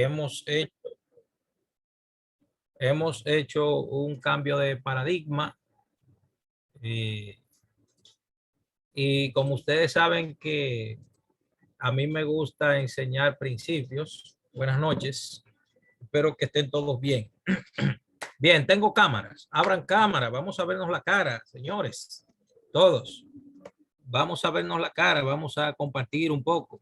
hemos hecho, hemos hecho un cambio de paradigma eh, y como ustedes saben que a mí me gusta enseñar principios. Buenas noches. Espero que estén todos bien. Bien, tengo cámaras. Abran cámara. Vamos a vernos la cara, señores. Todos. Vamos a vernos la cara. Vamos a compartir un poco.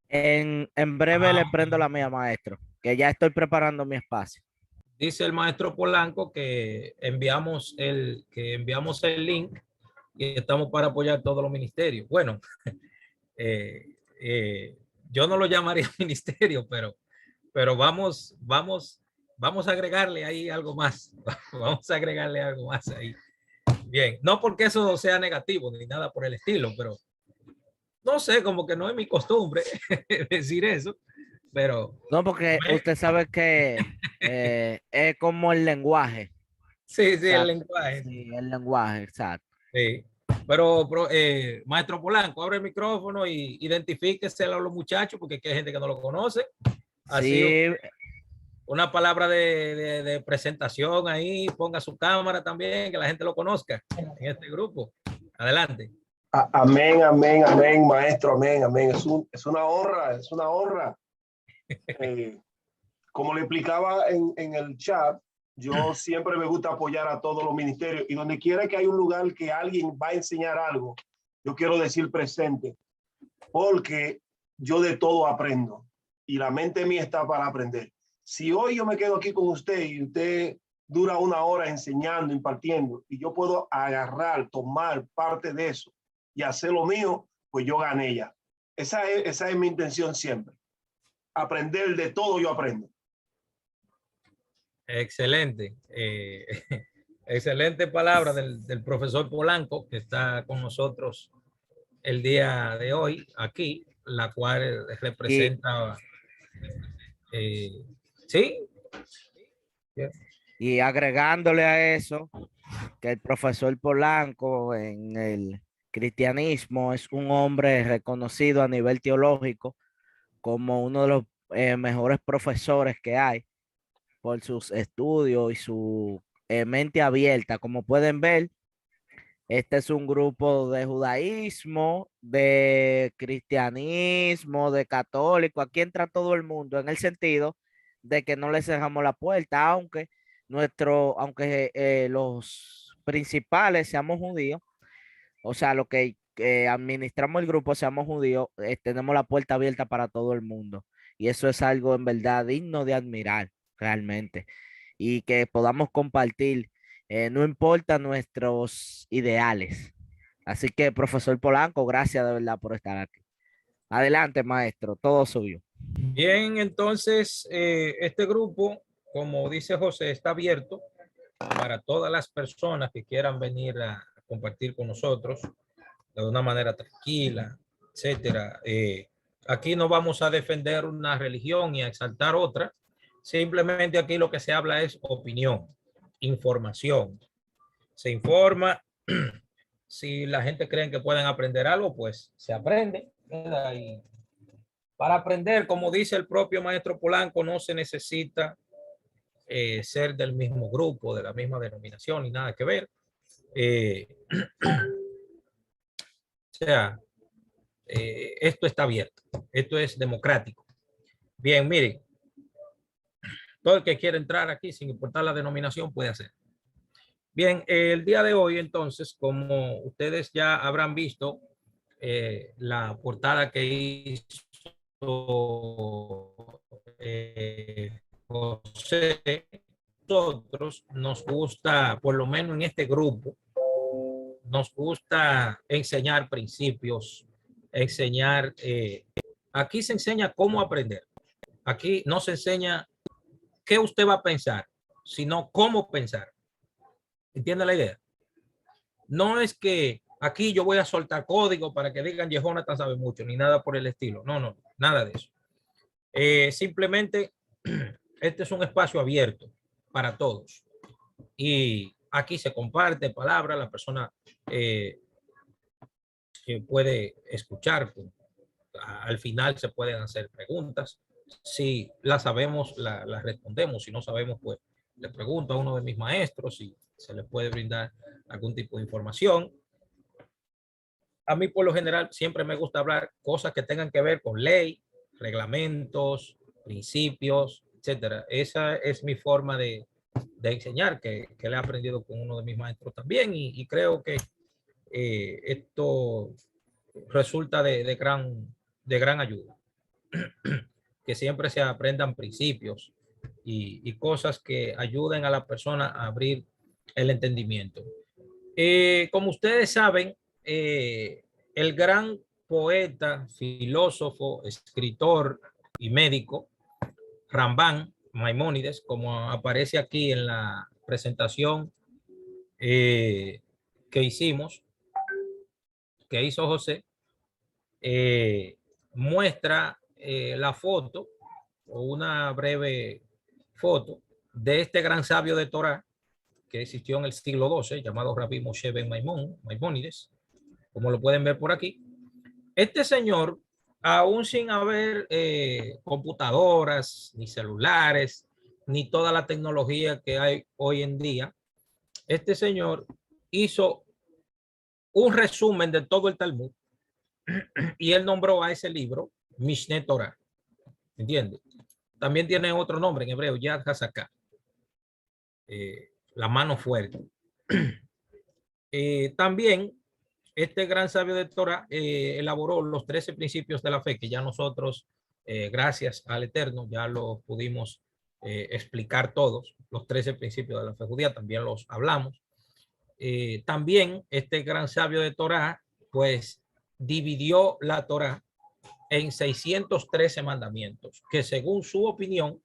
En breve le prendo la mía, maestro, que ya estoy preparando mi espacio. Dice el maestro Polanco que enviamos el link y estamos para apoyar todos los ministerios. Bueno, eh, yo no lo llamaría ministerio, pero vamos a agregarle ahí algo más. Vamos a agregarle algo más ahí. Bien, no porque eso sea negativo ni nada por el estilo, pero no sé, como que no es mi costumbre decir eso, pero No, porque usted sabe que es como el lenguaje. sí, sí, el Exacto. lenguaje. Sí, el lenguaje, exacto. Sí. Pero maestro Polanco, abre el micrófono y identifíquese a los muchachos, porque aquí hay gente que no lo conoce. Así, Sí, una palabra de presentación ahí, ponga su cámara también, que la gente lo conozca en este grupo. Adelante. Amén, amén, amén, maestro, amén, amén. Es una honra, es una honra. Como le explicaba en el chat, yo siempre me gusta apoyar a todos los ministerios y donde quiera que hay un lugar que alguien va a enseñar algo, yo quiero decir presente, porque yo de todo aprendo y la mente mía está para aprender. Si hoy yo me quedo aquí con usted y usted dura una hora enseñando, impartiendo, y yo puedo agarrar, tomar parte de eso y hacer lo mío, pues yo gané ya. Esa es mi intención siempre. Aprender de todo yo aprendo. Excelente. Excelente palabra del profesor Polanco, que está con nosotros el día de hoy aquí, la cual y, representa, sí, y agregándole a eso, que el profesor Polanco en el cristianismo es un hombre reconocido a nivel teológico como uno de los mejores profesores que hay por sus estudios y su mente abierta. Como pueden ver, este es un grupo de judaísmo, de cristianismo, de católico. Aquí entra todo el mundo en el sentido de que no le cerramos la puerta, aunque los principales seamos judíos, o sea, lo que administramos el grupo seamos judíos, tenemos la puerta abierta para todo el mundo. Y eso es algo en verdad digno de admirar, realmente. Y que podamos compartir, no importa nuestros ideales. Así que, profesor Polanco, gracias de verdad por estar aquí. Adelante, maestro, todo suyo. bien, entonces este grupo, como dice José, está abierto para todas las personas que quieran venir a compartir con nosotros de una manera tranquila, etcétera. Aquí no vamos a defender una religión y a exaltar otra. Simplemente aquí lo que se habla es opinión, información. Se informa. Si la gente cree que pueden aprender algo, pues se aprende. Y para aprender, como dice el propio maestro Polanco, no se necesita ser del mismo grupo, de la misma denominación, ni nada que ver. O sea, esto está abierto, esto es democrático. Bien, miren, todo el que quiera entrar aquí, sin importar la denominación, puede hacer. Bien, el día de hoy, entonces, como ustedes ya habrán visto, la portada que hizo José, nosotros nos gusta, por lo menos en este grupo, nos gusta enseñar principios, enseñar, aquí se enseña cómo aprender. Aquí no se enseña qué usted va a pensar, sino cómo pensar. ¿Entiende la idea? No es que aquí yo voy a soltar código para que digan Jonathan sabe mucho, ni nada por el estilo. No, no, nada de eso. Simplemente este es un espacio abierto para todos. Y aquí se comparte palabra, la persona que puede escuchar Al final se pueden hacer preguntas. Si las sabemos, las respondemos. Si no sabemos, pues le pregunto a uno de mis maestros si se le puede brindar algún tipo de información. A mí, por lo general, siempre me gusta hablar cosas que tengan que ver con ley, reglamentos, principios, etcétera. Esa es mi forma de enseñar, que le he aprendido con uno de mis maestros también, y creo que esto resulta de gran ayuda. Que siempre se aprendan principios y cosas que ayuden a la persona a abrir el entendimiento. Como ustedes saben, el gran poeta, filósofo, escritor y médico, Rambán Maimónides, como aparece aquí en la presentación que hicimos, que hizo José, muestra la foto o una breve foto de este gran sabio de Torá que existió en el siglo XII, llamado Rabbi Moshe ben Maimónides, como lo pueden ver por aquí. Este señor, aún sin haber computadoras, ni celulares, ni toda la tecnología que hay hoy en día, este señor hizo un resumen de todo el Talmud y él nombró a ese libro Mishneh Torah. ¿Entiendes? También tiene otro nombre en hebreo, Yad HaZaká, la mano fuerte. También este gran sabio de Torah elaboró los 13 principios de la fe, que ya nosotros, gracias al Eterno, ya los pudimos explicar todos. Los 13 principios de la fe judía también los hablamos. También este gran sabio de Torah, pues, dividió la Torah en 613 mandamientos, que según su opinión,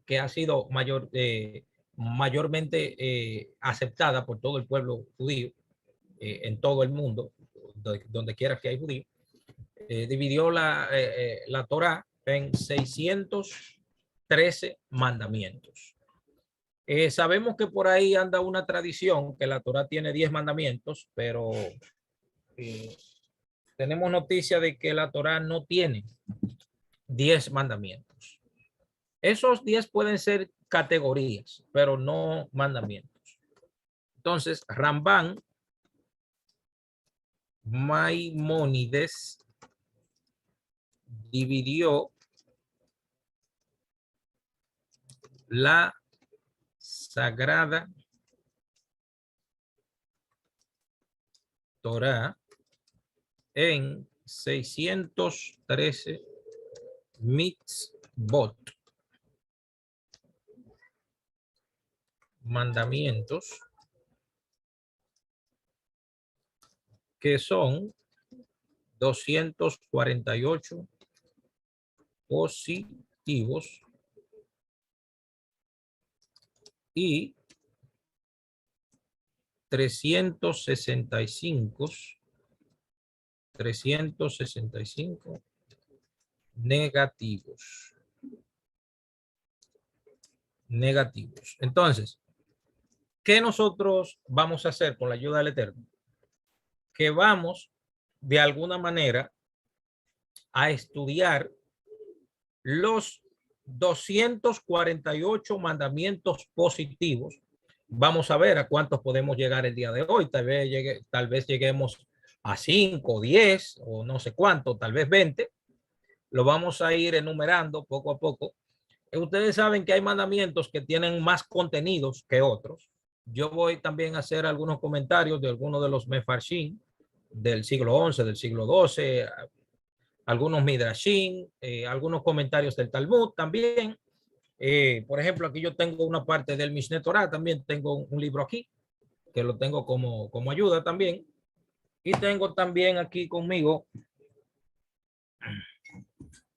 que ha sido mayormente aceptada por todo el pueblo judío, en todo el mundo, donde quiera que hay judíos, dividió la Torah en 613 mandamientos. Sabemos que por ahí anda una tradición que la Torah tiene 10 mandamientos, pero tenemos noticia de que la Torah no tiene 10 mandamientos. Esos 10 pueden ser categorías, pero no mandamientos. Entonces, Rambán Maimónides dividió la Sagrada Torah en 613 mitzvot, mandamientos, que son 248 positivos y 365 negativos. Entonces, ¿qué nosotros vamos a hacer con la ayuda del Eterno? Que vamos de alguna manera a estudiar los 248 mandamientos positivos. Vamos a ver a cuántos podemos llegar el día de hoy. Tal vez lleguemos a 5, 10 o no sé cuánto, tal vez 20. Lo vamos a ir enumerando poco a poco. Ustedes saben que hay mandamientos que tienen más contenidos que otros. Yo voy también a hacer algunos comentarios de algunos de los mefarshim del siglo XI, del siglo XII, algunos midrashim, algunos comentarios del Talmud también. Por ejemplo, aquí yo tengo una parte del Mishneh Torah, también tengo un libro aquí, que lo tengo como ayuda también. Y tengo también aquí conmigo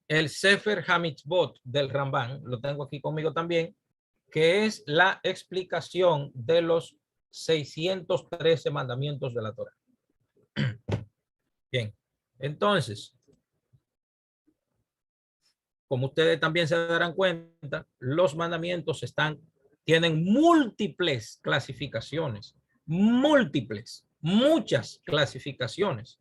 el Sefer HaMitzvot del Rambán, lo tengo aquí conmigo también, que es la explicación de los 613 mandamientos de la Torah. Bien, entonces, como ustedes también se darán cuenta, los mandamientos tienen múltiples clasificaciones, muchas clasificaciones.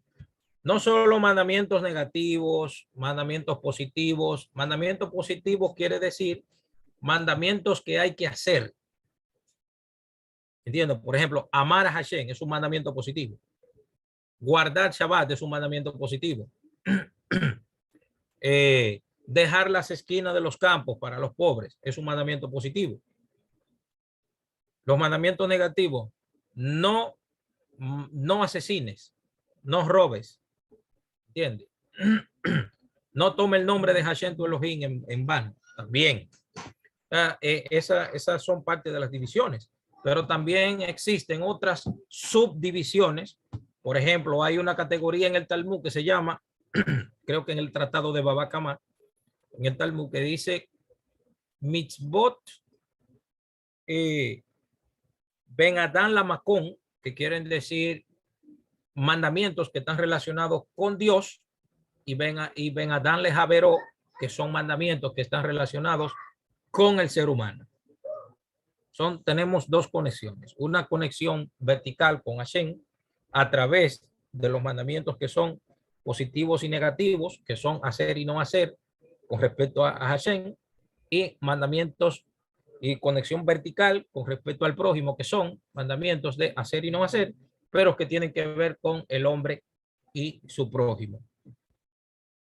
No solo mandamientos negativos, mandamientos positivos. Mandamientos positivos quiere decir mandamientos que hay que hacer. Entiendo, por ejemplo, amar a Hashem es un mandamiento positivo. Guardar Shabbat es un mandamiento positivo. Dejar las esquinas de los campos para los pobres es un mandamiento positivo. Los mandamientos negativos, no asesines, no robes, ¿entiendes? No tome el nombre de Hashem tu Elohim en vano, también. Esas son parte de las divisiones, pero también existen otras subdivisiones. Por ejemplo, hay una categoría en el Talmud que se llama, creo que en el tratado de Baba Kama, en el Talmud, que dice mitzvot Ben Adán Lamacón, que quieren decir mandamientos que están relacionados con Dios, y Ben Adán Lejaveró, que son mandamientos que están relacionados con el ser humano. Tenemos dos conexiones, una conexión vertical con Hashem a través de los mandamientos que son positivos y negativos, que son hacer y no hacer con respecto a Hashem, y mandamientos y conexión vertical con respecto al prójimo, que son mandamientos de hacer y no hacer, pero que tienen que ver con el hombre y su prójimo.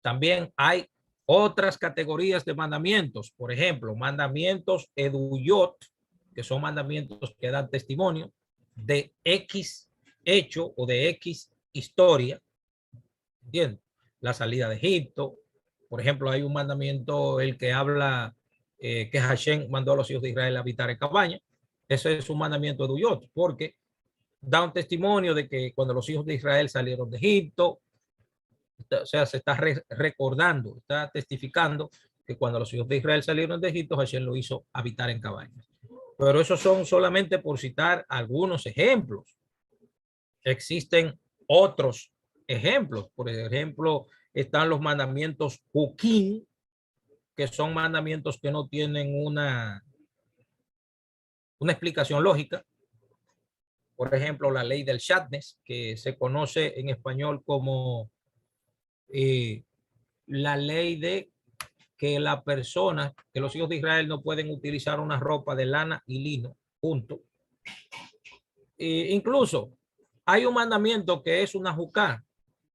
También hay otras categorías de mandamientos, por ejemplo, mandamientos eduyot, que son mandamientos que dan testimonio de X hecho o de X historia. ¿Entiendes? La salida de Egipto, por ejemplo, hay un mandamiento, el que habla que Hashem mandó a los hijos de Israel a habitar en cabaña. Ese es un mandamiento de Uyot, porque da un testimonio de que cuando los hijos de Israel salieron de Egipto, o sea, se está recordando, está testificando que cuando los hijos de Israel salieron de Egipto, Hashem lo hizo habitar en cabañas. Pero esos son solamente por citar algunos ejemplos. Existen otros ejemplos. Por ejemplo, están los mandamientos Hukim, que son mandamientos que no tienen una explicación lógica. Por ejemplo, la ley del Shatnez, que se conoce en español como la ley de que la persona, que los hijos de Israel no pueden utilizar una ropa de lana y lino junto. Incluso hay un mandamiento que es una jucá,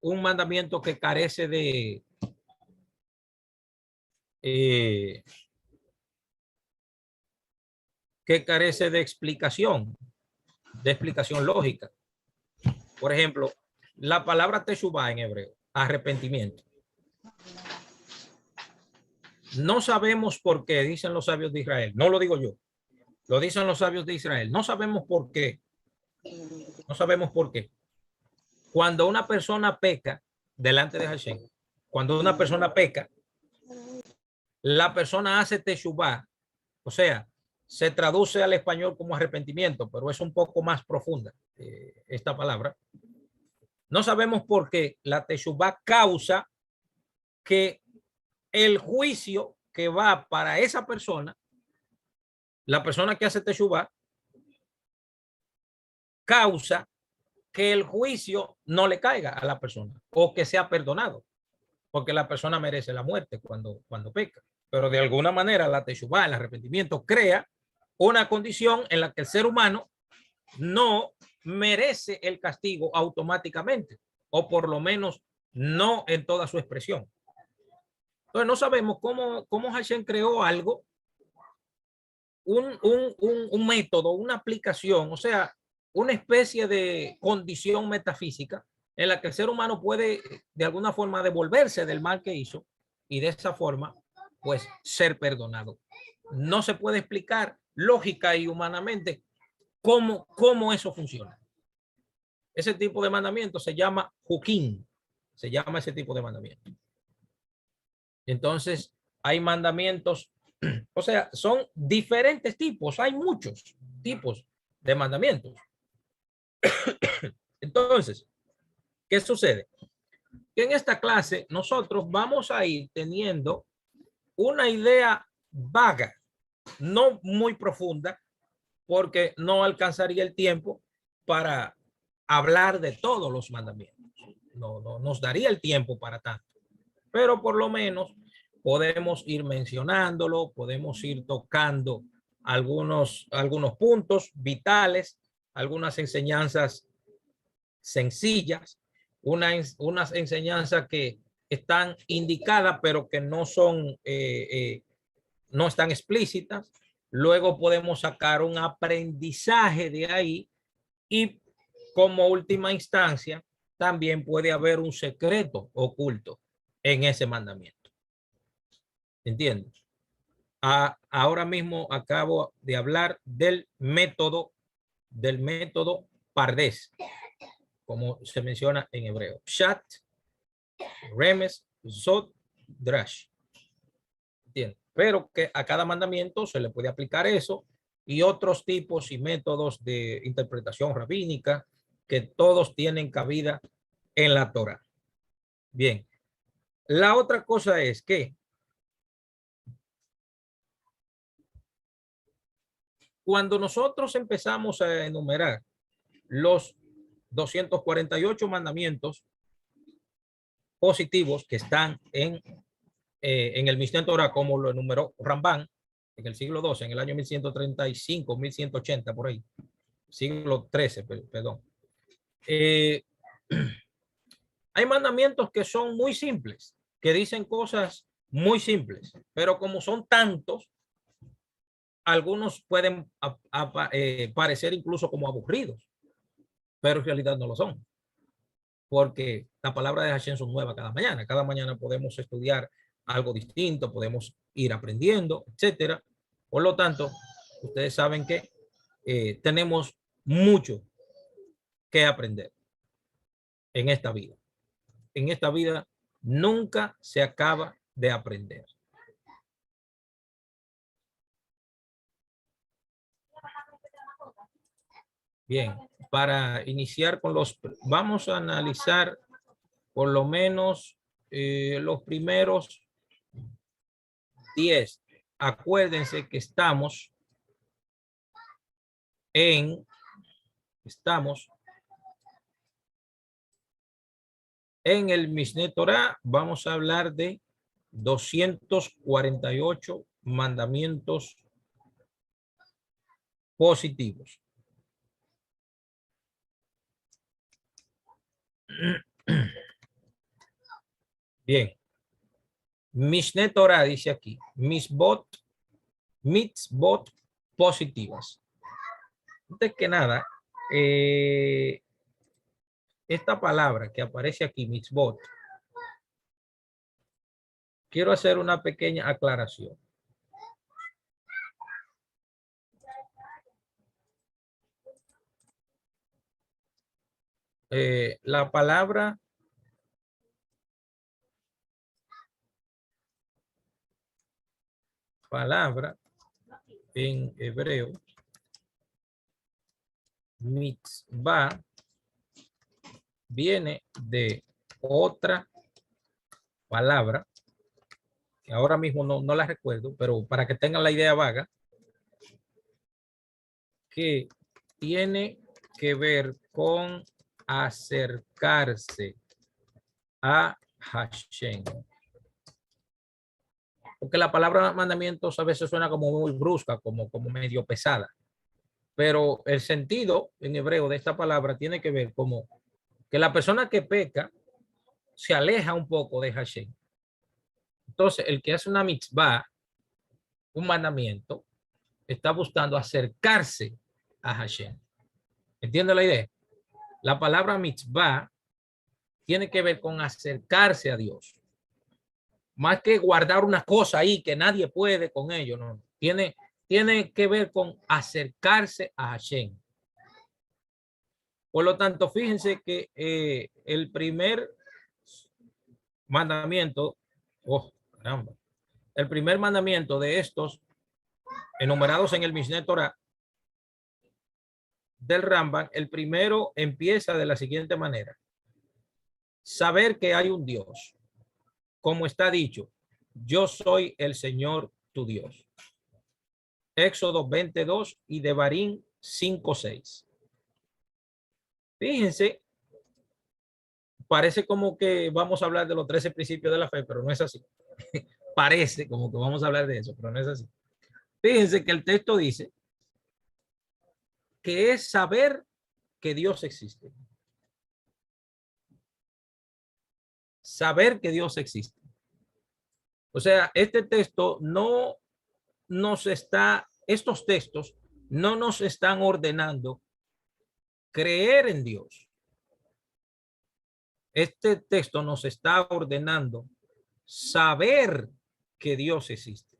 un mandamiento que carece de explicación lógica. Por ejemplo, la palabra teshuvá en hebreo, arrepentimiento. No sabemos por qué, dicen los sabios de Israel. No lo digo yo, lo dicen los sabios de Israel. No sabemos por qué. No sabemos por qué. Cuando una persona peca delante de Hashem, cuando una persona peca, la persona hace teshuvá, o sea, se traduce al español como arrepentimiento, pero es un poco más profunda esta palabra. No sabemos por qué la teshuvá causa que el juicio que va para esa persona, la persona que hace teshuvá, causa que el juicio no le caiga a la persona o que sea perdonado, porque la persona merece la muerte cuando peca. Pero de alguna manera la teshuvá, el arrepentimiento, crea una condición en la que el ser humano no merece el castigo automáticamente, o por lo menos no en toda su expresión. Entonces no sabemos cómo Hashem creó algo, un método, una aplicación, o sea, una especie de condición metafísica en la que el ser humano puede de alguna forma devolverse del mal que hizo y de esa forma pues ser perdonado. No se puede explicar lógica y humanamente cómo eso funciona. Ese tipo de mandamiento se llama Hukim, se llama ese tipo de mandamiento. Entonces hay mandamientos, o sea, son diferentes tipos, hay muchos tipos de mandamientos. Entonces, ¿qué sucede? Que en esta clase nosotros vamos a ir teniendo una idea vaga, no muy profunda, porque no alcanzaría el tiempo para hablar de todos los mandamientos. no nos daría el tiempo para tanto. Pero por lo menos podemos ir mencionándolo, podemos ir tocando algunos puntos vitales, algunas enseñanzas sencillas, unas enseñanzas que están indicadas, pero que no son, no están explícitas. Luego podemos sacar un aprendizaje de ahí y como última instancia, también puede haber un secreto oculto en ese mandamiento. ¿Entiendes? Ahora mismo acabo de hablar del método Pardes, como se menciona en hebreo. Pshat, Remes, Zod, Drash. ¿Entiendes? Pero que a cada mandamiento se le puede aplicar eso y otros tipos y métodos de interpretación rabínica que todos tienen cabida en la Torah. Bien. La otra cosa es que cuando nosotros empezamos a enumerar los 248 mandamientos positivos que están en el Mishneh Torah, como lo enumeró Rambán en el siglo XII, en el año 1135, 1180, por ahí, siglo XIII, perdón. Hay mandamientos que son muy simples, que dicen cosas muy simples, pero como son tantos, algunos pueden parecer incluso como aburridos, pero en realidad no lo son, porque la palabra de Hashem son nuevas cada mañana. Cada mañana podemos estudiar algo distinto, podemos ir aprendiendo, etcétera. Por lo tanto, ustedes saben que tenemos mucho que aprender en esta vida. En esta vida nunca se acaba de aprender. Bien, para iniciar con vamos a analizar por lo menos los primeros 10. Acuérdense que estamos en el Mishneh Torah. Vamos a hablar de 248 mandamientos positivos. Bien. Mishneh Torah dice aquí, mitzvot positivas. Antes que nada, esta palabra que aparece aquí, mitzvot, quiero hacer una pequeña aclaración. La palabra en hebreo, mitzvah, viene de otra palabra que ahora mismo no la recuerdo, pero para que tengan la idea vaga, que tiene que ver con acercarse a Hashem. Porque la palabra mandamientos a veces suena como muy brusca, como medio pesada. Pero el sentido en hebreo de esta palabra tiene que ver como que la persona que peca se aleja un poco de Hashem. Entonces, el que hace una mitzvah, un mandamiento, está buscando acercarse a Hashem. ¿Entiende la idea? La palabra mitzvah tiene que ver con acercarse a Dios. Más que guardar una cosa ahí que nadie puede con ello, no. Tiene que ver con acercarse a Hashem. Por lo tanto, fíjense que el primer mandamiento, el primer mandamiento de estos enumerados en el Mishneh Torah del Rambam, el primero empieza de la siguiente manera: saber que hay un Dios, como está dicho, yo soy el Señor tu Dios. Éxodo 22 y Devarim 5:6. Fíjense parece como que vamos a hablar de los 13 principios de la fe, pero no es así. Parece como que vamos a hablar de eso, pero no es así. Fíjense que el texto dice que es saber que Dios existe. Saber que Dios existe. O sea, este texto no nos está, estos textos no nos están ordenando creer en Dios. Este texto nos está ordenando saber que Dios existe.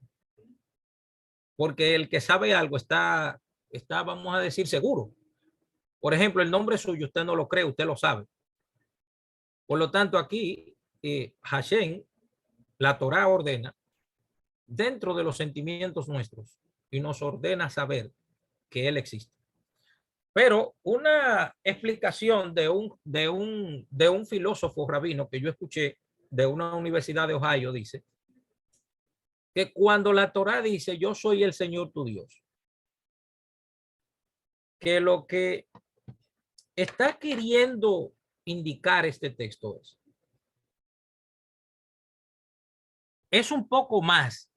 Porque el que sabe algo está, vamos a decir, seguro. Por ejemplo, el nombre suyo usted no lo cree, usted lo sabe. Por lo tanto, aquí Hashem, la Torá ordena dentro de los sentimientos nuestros y nos ordena saber que Él existe. Pero una explicación de un filósofo rabino que yo escuché de una universidad de Ohio dice que cuando la Torá dice yo soy el Señor tu Dios, que lo que está queriendo indicar este texto es un poco más,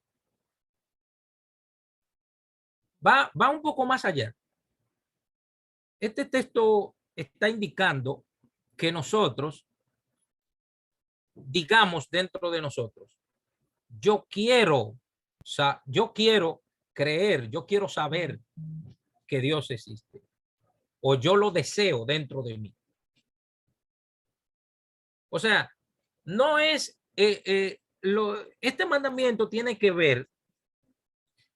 va un poco más allá. Este texto está indicando que nosotros digamos dentro de nosotros, yo quiero creer, yo quiero saber que Dios existe, o yo lo deseo dentro de mí. O sea, no es, este mandamiento tiene que ver,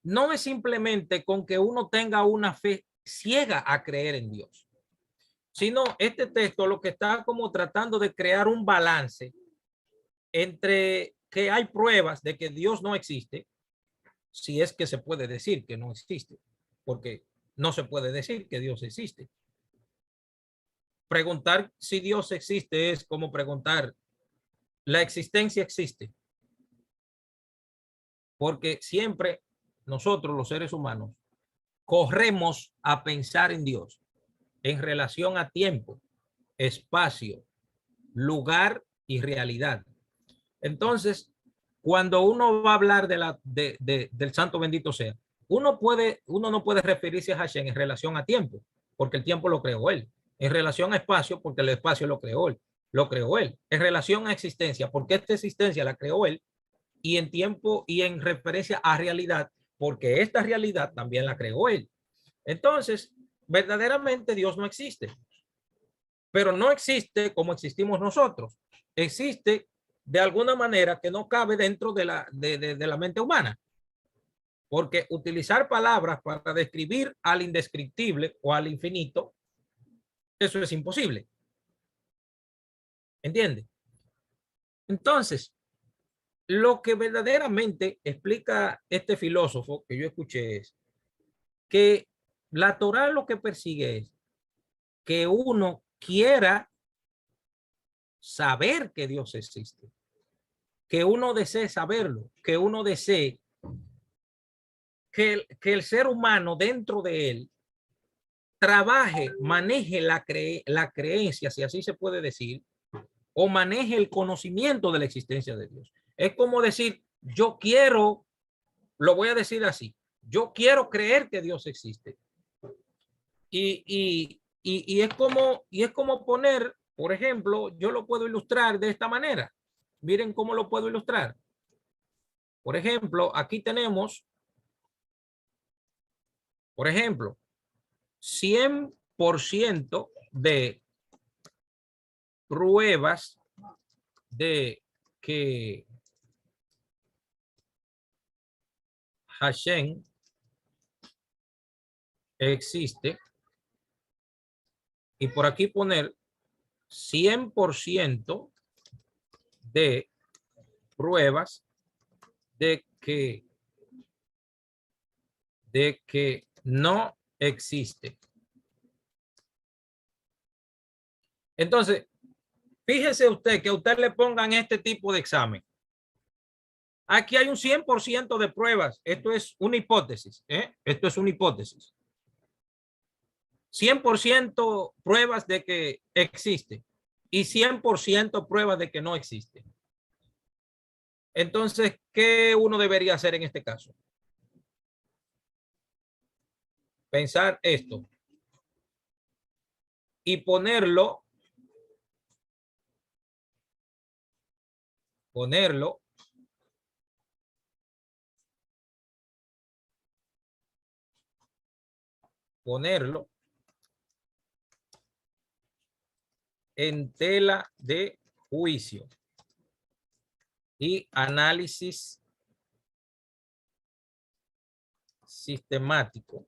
no es simplemente con que uno tenga una fe ciega a creer en Dios, sino este texto lo que está como tratando de crear un balance entre que hay pruebas de que Dios no existe, si es que se puede decir que no existe, porque no se puede decir que Dios existe. Preguntar si Dios existe es como preguntar, ¿la existencia existe? Porque siempre nosotros los seres humanos corremos a pensar en Dios en relación a tiempo, espacio, lugar y realidad. Entonces, cuando uno va a hablar del santo bendito sea, uno no puede referirse a Hashem en relación a tiempo, porque el tiempo lo creó él. En relación a espacio, porque el espacio lo creó él. En relación a existencia, porque esta existencia la creó él. Y en tiempo y en referencia a realidad, porque esta realidad también la creó él. Entonces, verdaderamente Dios no existe. Pero no existe como existimos nosotros. Existe de alguna manera que no cabe dentro de la mente humana. Porque utilizar palabras para describir al indescriptible o al infinito, eso es imposible. ¿Entiende? Entonces, lo que verdaderamente explica este filósofo que yo escuché es que la Torá lo que persigue es que uno quiera saber que Dios existe, que uno desee saberlo, que uno desee que el ser humano dentro de él trabaje, maneje la creencia, si así se puede decir, o maneje el conocimiento de la existencia de Dios. Es como decir, yo quiero, lo voy a decir así, yo quiero creer que Dios existe. Y es como poner, por ejemplo, yo lo puedo ilustrar de esta manera. Miren cómo lo puedo ilustrar. Por ejemplo, aquí tenemos, por ejemplo, 100% de pruebas de que Hashem existe. Y por aquí poner 100% de pruebas de que no existe. Entonces, fíjese usted que a usted le pongan este tipo de examen. Aquí hay un 100% de pruebas. Esto es una hipótesis. Esto es una hipótesis. 100% pruebas de que existe. y 100% pruebas de que no existe. Entonces, ¿qué uno debería hacer en este caso? Pensar esto y ponerlo en tela de juicio y análisis sistemático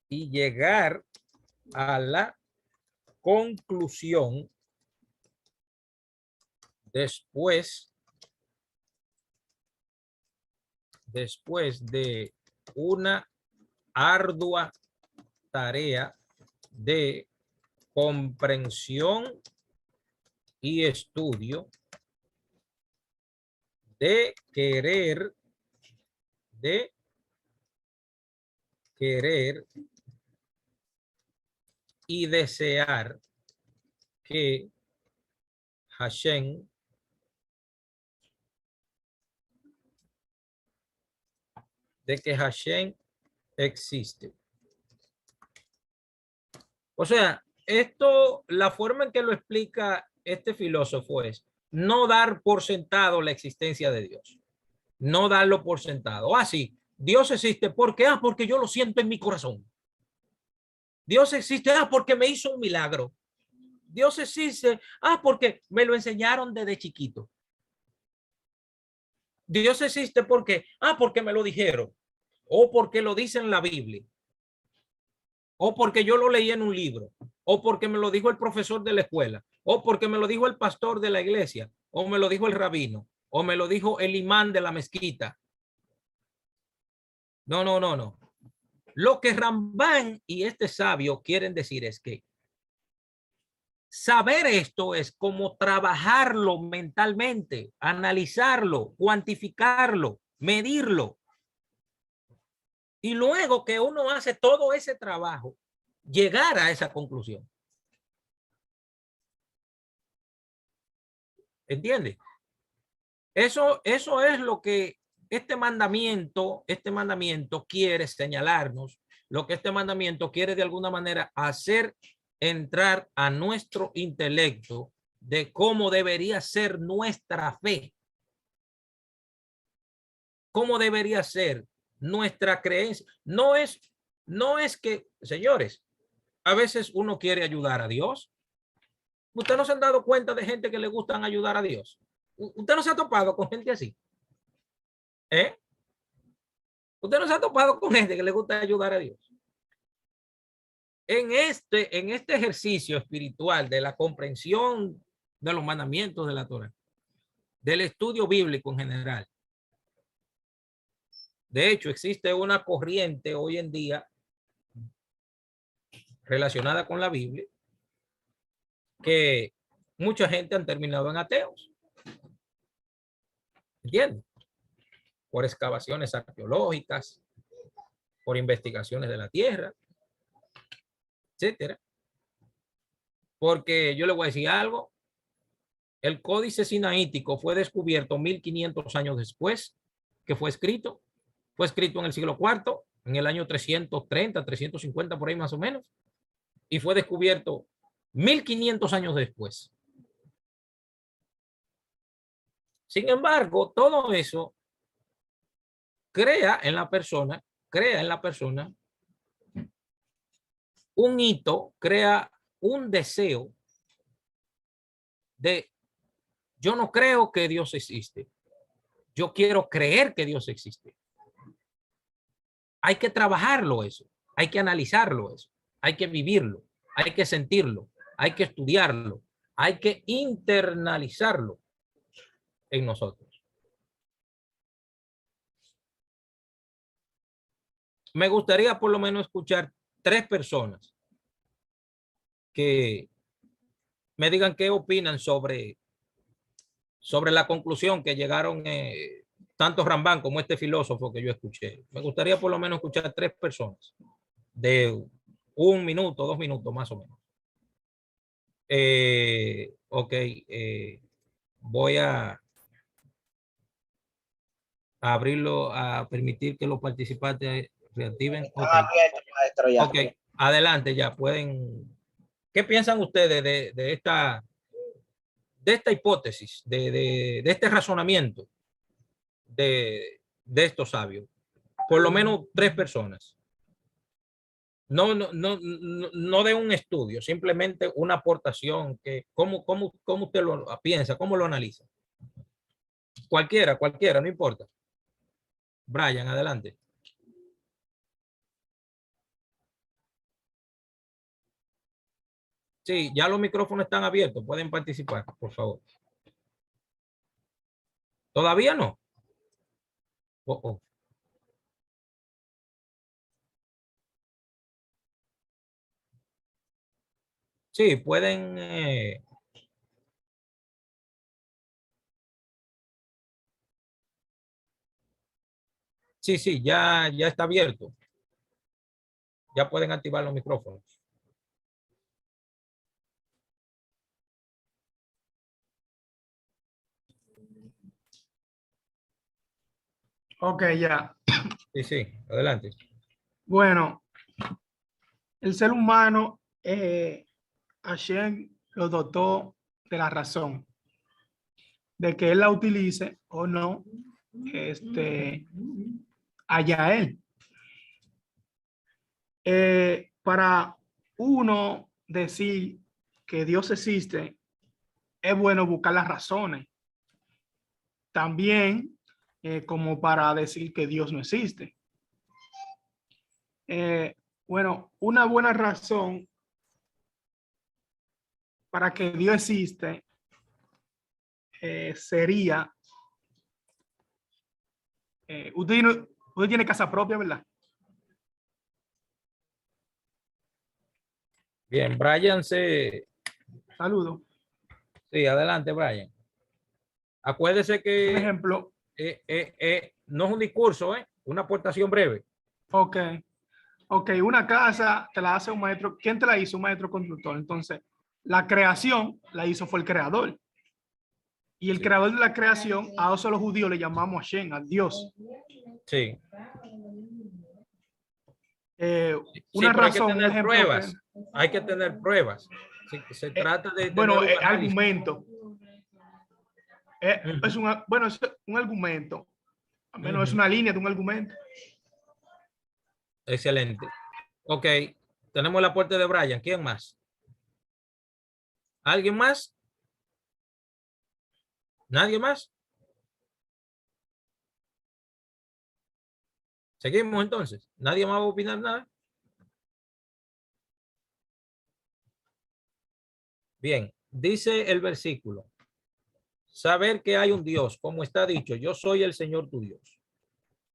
y llegar a la conclusión después de una ardua tarea de comprensión y estudio, de querer y desear que Hashem existe. O sea, esto, la forma en que lo explica este filósofo es no dar por sentado la existencia de Dios. No darlo por sentado. Ah, sí, Dios existe. ¿Por qué? Ah, porque yo lo siento en mi corazón. Dios existe. Ah, porque me hizo un milagro. Dios existe. Ah, porque me lo enseñaron desde chiquito. Dios existe porque, ah, porque me lo dijeron. O porque lo dice en la Biblia. O porque yo lo leí en un libro. O porque me lo dijo el profesor de la escuela. O porque me lo dijo el pastor de la iglesia. O me lo dijo el rabino. O me lo dijo el imán de la mezquita. No, no, no, no. Lo que Rambán y este sabio quieren decir es que saber esto es como trabajarlo mentalmente, analizarlo, cuantificarlo, medirlo. Y luego que uno hace todo ese trabajo, llegar a esa conclusión. ¿Entiende? Eso es lo que este mandamiento quiere señalarnos, lo que este mandamiento quiere de alguna manera hacer entrar a nuestro intelecto de cómo debería ser nuestra fe, cómo debería ser nuestra creencia. No es que, señores, a veces uno quiere ayudar a Dios. ¿Usted no se han dado cuenta de gente que le gustan ayudar a Dios? ¿Usted no se ha topado con gente así? ¿Eh? ¿Usted no se ha topado con gente que le gusta ayudar a Dios? En este ejercicio espiritual de la comprensión de los mandamientos de la Torah, del estudio bíblico en general. De hecho, existe una corriente hoy en día relacionada con la Biblia que mucha gente han terminado en ateos. ¿Entiendes? Por excavaciones arqueológicas, por investigaciones de la tierra, etcétera. Porque yo le voy a decir algo. El Códice Sinaítico fue descubierto 1500 años después que fue escrito. Fue escrito en el siglo IV, en el año 330, 350, por ahí más o menos. Y fue descubierto 1500 años después. Sin embargo, todo eso crea en la persona un hito, crea un deseo de yo no creo que Dios existe. Yo quiero creer que Dios existe. Hay que trabajarlo eso, hay que analizarlo eso, hay que vivirlo, hay que sentirlo, hay que estudiarlo, hay que internalizarlo en nosotros. Me gustaría por lo menos escuchar 3 personas que me digan qué opinan sobre la conclusión que llegaron tanto Rambán como este filósofo que yo escuché. Me gustaría por lo menos escuchar 3 personas de 1 minuto, 2 minutos más o menos. Ok, voy a abrirlo, a permitir que los participantes reactiven. Están Ok, abiertos, maestro, ya. ok, adelante, ya pueden. ¿Qué piensan ustedes de esta hipótesis, de este razonamiento de estos sabios? Por lo menos 3 personas. No de un estudio, simplemente una aportación que, ¿cómo usted lo piensa? ¿Cómo lo analiza? Cualquiera, no importa. Brian, adelante. Sí, ya los micrófonos están abiertos, pueden participar, por favor. ¿Todavía no? Oh, oh. Sí, pueden. Sí, ya está abierto. Ya pueden activar los micrófonos. Ok, ya. Sí, adelante. Bueno, el ser humano, Hashem lo dotó de la razón, de que él la utilice o no, allá él. Para uno decir que Dios existe, es bueno buscar las razones. También como para decir que Dios no existe. Bueno, una buena razón para que Dios existe sería, usted tiene casa propia, ¿verdad? Bien, Brian Saludos. Sí, adelante, Brian. Acuérdese Un que ejemplo, no es un discurso, una aportación breve. ok, una casa te la hace un maestro. ¿Quién te la hizo? Un maestro constructor. Entonces, la creación la hizo fue el creador. Y el creador de la creación, a eso los judíos le llamamos Hashem, a Dios. Sí. Una Pero hay que razón, un tener ejemplo. pruebas. Hay que tener pruebas. Se trata de bueno, tener un análisis. argumento. Es un argumento. Al menos es una línea de un argumento. Excelente. Ok, tenemos el aporte de Brian. ¿Quién más? ¿Alguien más? ¿Nadie más? Seguimos entonces. ¿Nadie más va a opinar nada? Bien, dice el versículo. Saber que hay un Dios, como está dicho, yo soy el Señor tu Dios.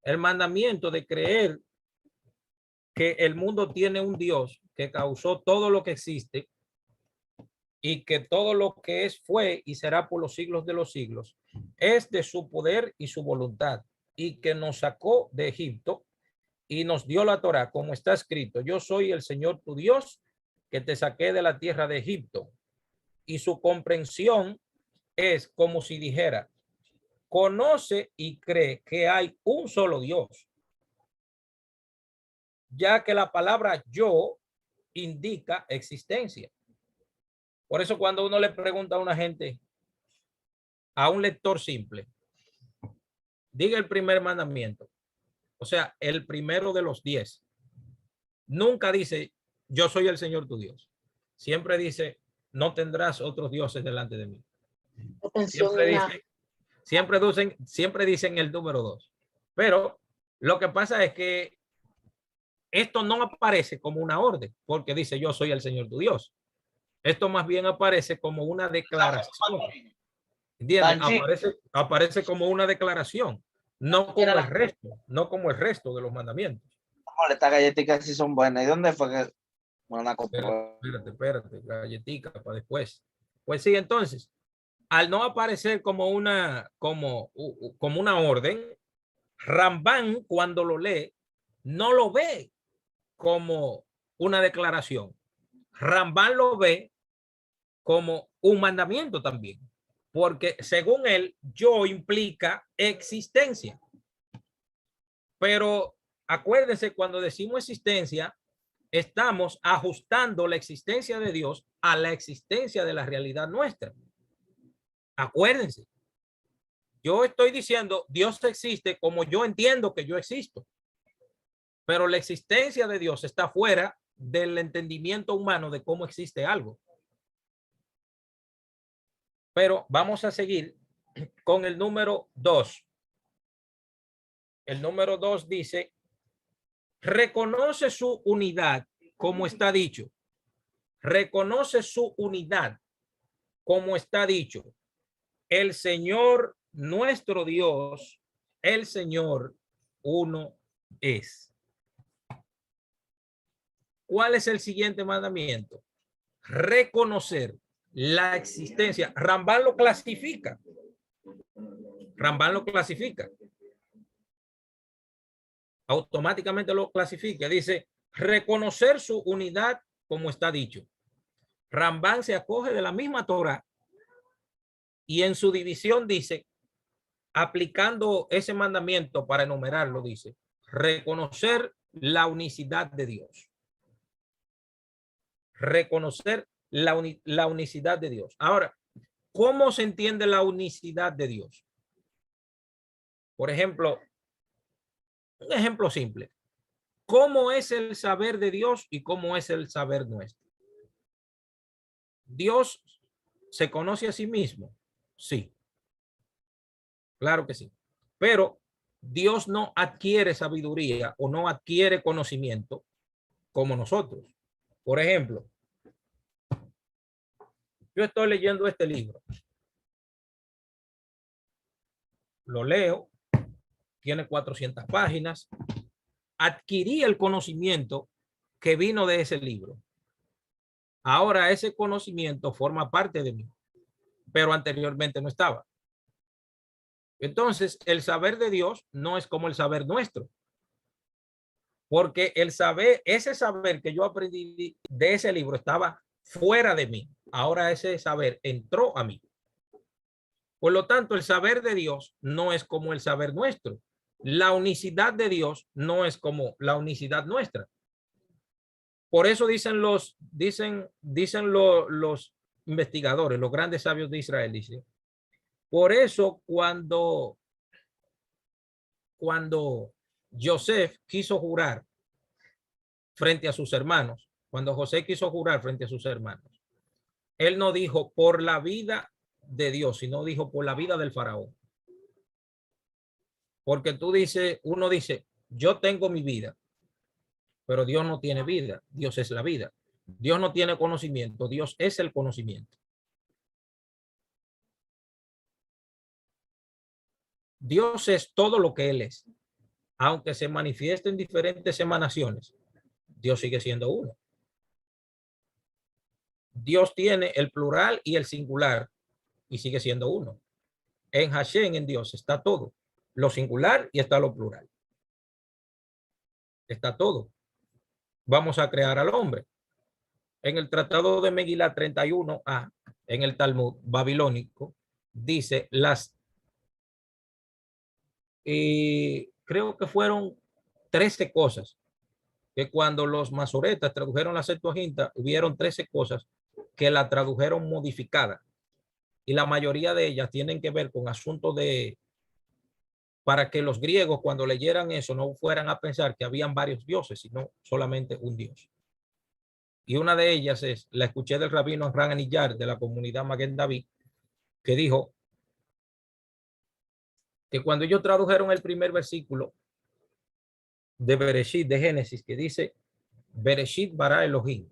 El mandamiento de creer que el mundo tiene un Dios que causó todo lo que existe y que todo lo que es fue y será por los siglos de los siglos, es de su poder y su voluntad, y que nos sacó de Egipto y nos dio la Torá, como está escrito, yo soy el Señor tu Dios, que te saqué de la tierra de Egipto. Y su comprensión es como si dijera, conoce y cree que hay un solo Dios, ya que la palabra yo indica existencia. Por eso cuando uno le pregunta a una gente, a un lector simple, diga el primer mandamiento, o sea, el primero de los 10, nunca dice, yo soy el Señor tu Dios. Siempre dice, no tendrás otros dioses delante de mí. Siempre dicen el número 2. Pero lo que pasa es que esto no aparece como una orden, porque dice, yo soy el Señor tu Dios. Esto más bien aparece como una declaración. ¿Entienden? Aparece como una declaración, no como el resto de los mandamientos. Estas galletitas sí son buenas. ¿Y dónde fue que me la compró? Espérate, galletica para después. Pues sí, entonces, al no aparecer como una orden, Rambán cuando lo lee, no lo ve como una declaración. Rambán lo ve como un mandamiento también, porque según él, yo implica existencia. Pero acuérdense, cuando decimos existencia, estamos ajustando la existencia de Dios a la existencia de la realidad nuestra. Acuérdense, yo estoy diciendo Dios existe como yo entiendo que yo existo, pero la existencia de Dios está fuera del entendimiento humano de cómo existe algo. Pero vamos a seguir con el número 2. El número 2 dice, reconoce su unidad como está dicho. Reconoce su unidad como está dicho. El Señor nuestro Dios, el Señor uno es. ¿Cuál es el siguiente mandamiento? Reconocer la existencia. Rambán lo clasifica. Rambán lo clasifica. Automáticamente lo clasifica. Dice, reconocer su unidad como está dicho. Rambán se acoge de la misma Torah y en su división dice, aplicando ese mandamiento para enumerarlo, dice, reconocer la unicidad de Dios. Reconocer la unicidad de Dios. Ahora, ¿cómo se entiende la unicidad de Dios? Por ejemplo, un ejemplo simple. ¿Cómo es el saber de Dios y cómo es el saber nuestro? ¿Dios se conoce a sí mismo? Sí. Claro que sí. Pero Dios no adquiere sabiduría o no adquiere conocimiento como nosotros. Por ejemplo, yo estoy leyendo este libro. Lo leo. Tiene 400 páginas. Adquirí el conocimiento que vino de ese libro. Ahora ese conocimiento forma parte de mí, pero anteriormente no estaba. Entonces, el saber de Dios no es como el saber nuestro, porque el saber, ese saber que yo aprendí de ese libro estaba fuera de mí. Ahora ese saber entró a mí. Por lo tanto, el saber de Dios no es como el saber nuestro. La unicidad de Dios no es como la unicidad nuestra. Por eso dicen los investigadores, los grandes sabios de Israel, dicen, por eso cuando Joseph quiso jurar frente a sus hermanos, cuando José quiso jurar frente a sus hermanos, él no dijo por la vida de Dios, sino dijo por la vida del faraón. Porque uno dice, yo tengo mi vida, pero Dios no tiene vida, Dios es la vida. Dios no tiene conocimiento, Dios es el conocimiento. Dios es todo lo que Él es. Aunque se manifieste en diferentes emanaciones, Dios sigue siendo uno. Dios tiene el plural y el singular y sigue siendo uno. En Hashem, en Dios, está todo. Lo singular y está lo plural. Está todo. Vamos a crear al hombre. En el Tratado de Megilá 31a, en el Talmud babilónico, dice creo que fueron 13 cosas que cuando los masoretas tradujeron la Septuaginta, hubieron 13 cosas que la tradujeron modificada. Y la mayoría de ellas tienen que ver con asuntos para que los griegos cuando leyeran eso no fueran a pensar que habían varios dioses, sino solamente un Dios. Y una de ellas la escuché del rabino Ran Aniyar de la comunidad Maguen David, que dijo que cuando ellos tradujeron el primer versículo de Bereshit, de Génesis, que dice, Bereshit bara Elohim.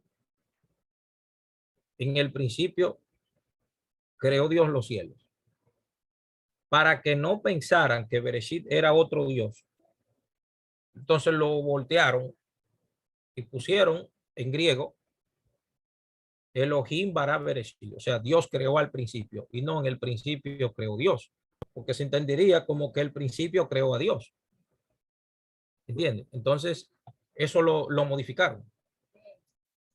En el principio creó Dios los cielos. Para que no pensaran que Bereshit era otro Dios. Entonces lo voltearon y pusieron en griego Elohim bara Bereshit. O sea, Dios creó al principio y no en el principio creó Dios. Porque se entendería como que el principio creó a Dios. ¿Entiende? Entonces, eso lo modificaron.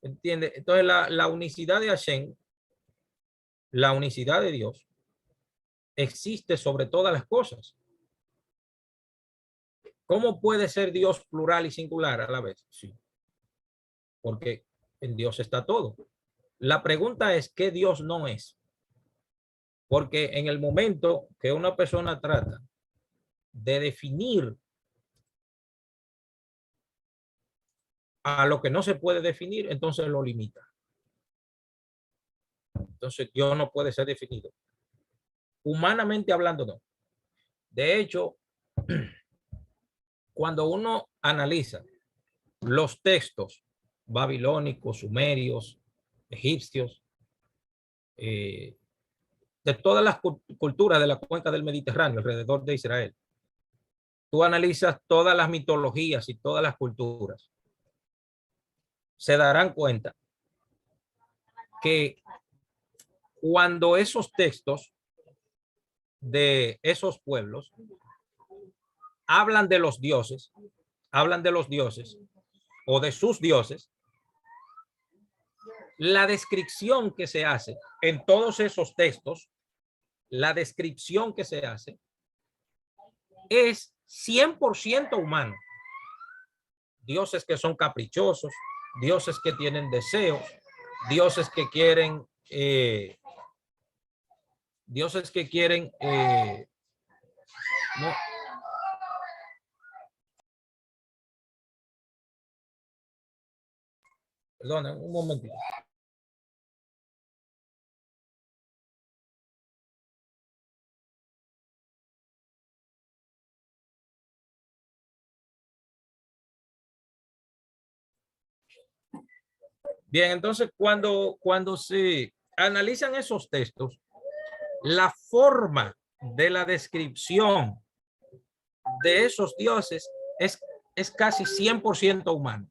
¿Entiende? Entonces, la unicidad de Hashem la unicidad de Dios existe sobre todas las cosas. ¿Cómo puede ser Dios plural y singular a la vez? Sí, porque en Dios está todo. La pregunta es, ¿qué Dios no es? Porque en el momento que una persona trata de definir a lo que no se puede definir, entonces lo limita. Entonces Dios no puede ser definido. Humanamente hablando, no. De hecho, cuando uno analiza los textos babilónicos, sumerios, egipcios, de todas las culturas de la cuenca del Mediterráneo alrededor de Israel, tú analizas todas las mitologías y todas las culturas, se darán cuenta que cuando esos textos de esos pueblos hablan de los dioses o de sus dioses, la descripción que se hace en todos esos textos, la descripción que se hace es 100% humano. Dioses que son caprichosos, dioses que tienen deseos, dioses que quieren no, perdón, un momentito. Bien, entonces cuando se analizan esos textos, la forma de la descripción de esos dioses es casi 100% humano.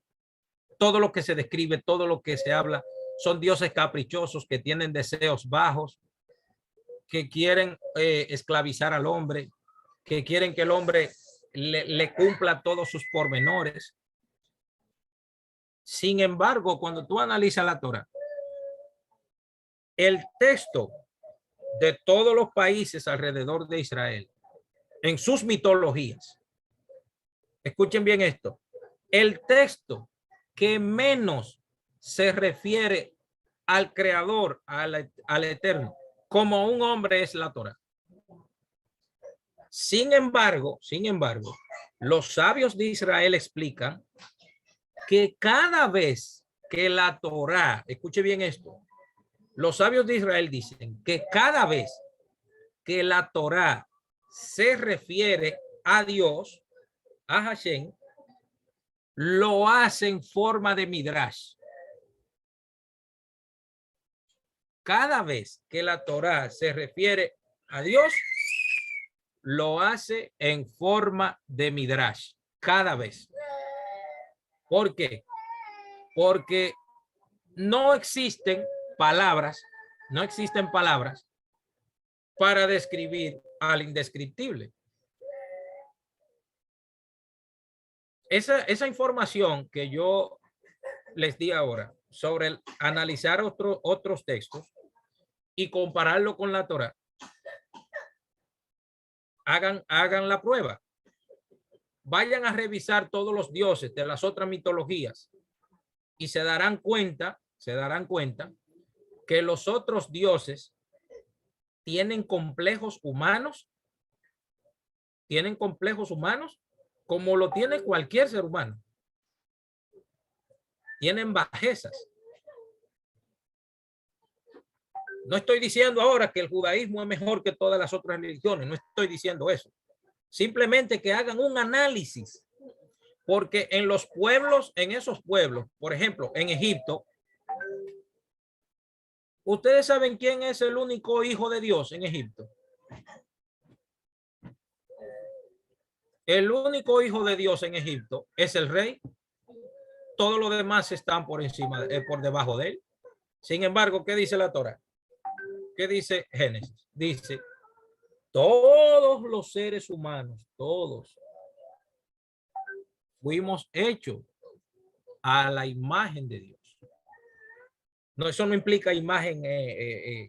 Todo lo que se describe, todo lo que se habla, son dioses caprichosos que tienen deseos bajos, que quieren esclavizar al hombre, que quieren que el hombre le cumpla todos sus pormenores. Sin embargo, cuando tú analizas la Torá, el texto de todos los países alrededor de Israel, en sus mitologías, escuchen bien esto, el texto que menos se refiere al creador, al eterno, como un hombre es la Torá. Sin embargo, los sabios de Israel explican que cada vez que la Torá, escuche bien esto, los sabios de Israel dicen que cada vez que la Torá se refiere a Dios, a Hashem, lo hace en forma de midrash. Cada vez que la Torá se refiere a Dios, lo hace en forma de midrash. Cada vez. ¿Por qué? Porque no existen palabras para describir al indescriptible. Esa información que yo les di ahora sobre analizar otros textos y compararlo con la Torá, hagan la prueba. Vayan a revisar todos los dioses de las otras mitologías y se darán cuenta que los otros dioses tienen complejos humanos como lo tiene cualquier ser humano. Tienen bajezas. No estoy diciendo ahora que el judaísmo es mejor que todas las otras religiones, no estoy diciendo eso. Simplemente que hagan un análisis, porque en esos pueblos, por ejemplo, en Egipto, ¿ustedes saben quién es el único hijo de Dios en Egipto? El único hijo de Dios en Egipto es el rey. Todos los demás están por debajo de él. Sin embargo, ¿qué dice la Torá? ¿Qué dice Génesis? Dice, todos los seres humanos, todos, fuimos hechos a la imagen de Dios. No, eso no implica imagen,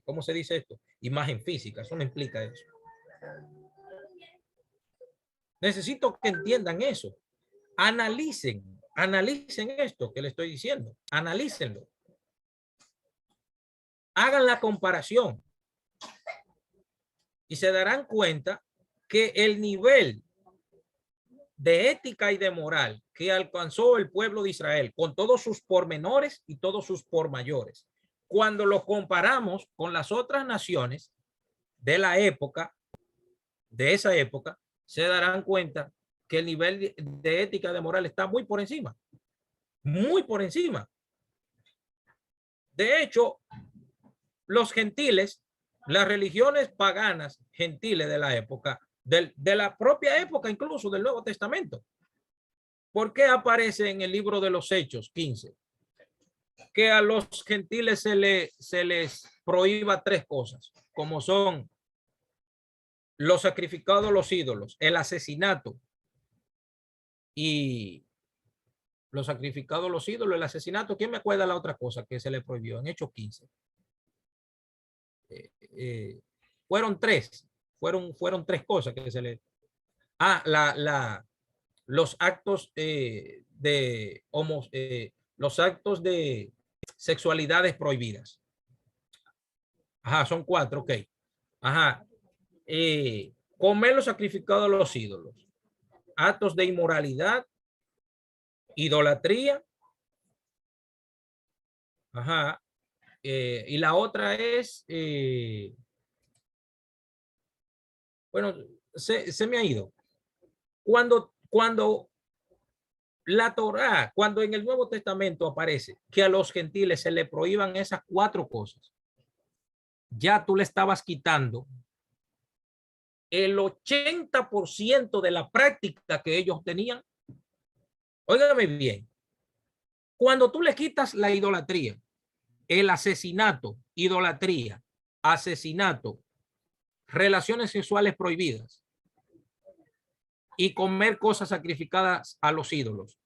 ¿cómo se dice esto? Imagen física, eso no implica eso. Necesito que entiendan eso. Analicen esto que le estoy diciendo. Analícenlo. Hagan la comparación. Y se darán cuenta que el nivel de ética y de moral que alcanzó el pueblo de Israel con todos sus pormenores y todos sus pormayores, cuando lo comparamos con las otras naciones de la época, de esa época, se darán cuenta que el nivel de ética y de moral está muy por encima. Muy por encima. De hecho, los gentiles, las religiones paganas gentiles de la época, de la propia época incluso del Nuevo Testamento. ¿Por qué aparece en el libro de los Hechos 15? Que a los gentiles se les prohíba tres cosas, como son los sacrificados a los ídolos, el asesinato y los sacrificados a los ídolos, el asesinato. ¿Quién me acuerda la otra cosa que se le prohibió en Hechos 15? Fueron tres cosas que se le... los actos los actos de sexualidades prohibidas. Ajá, son cuatro, ok. Ajá. Comer los sacrificados a los ídolos. Actos de inmoralidad, idolatría. Ajá. Y la otra es, bueno, se me ha ido. Cuando la Torá, cuando en el Nuevo Testamento aparece que a los gentiles se le prohíban esas cuatro cosas, ya tú le estabas quitando el 80% de la práctica que ellos tenían. Óigame bien, cuando tú le quitas la idolatría, el asesinato, idolatría, asesinato, relaciones sexuales prohibidas y comer cosas sacrificadas a los ídolos.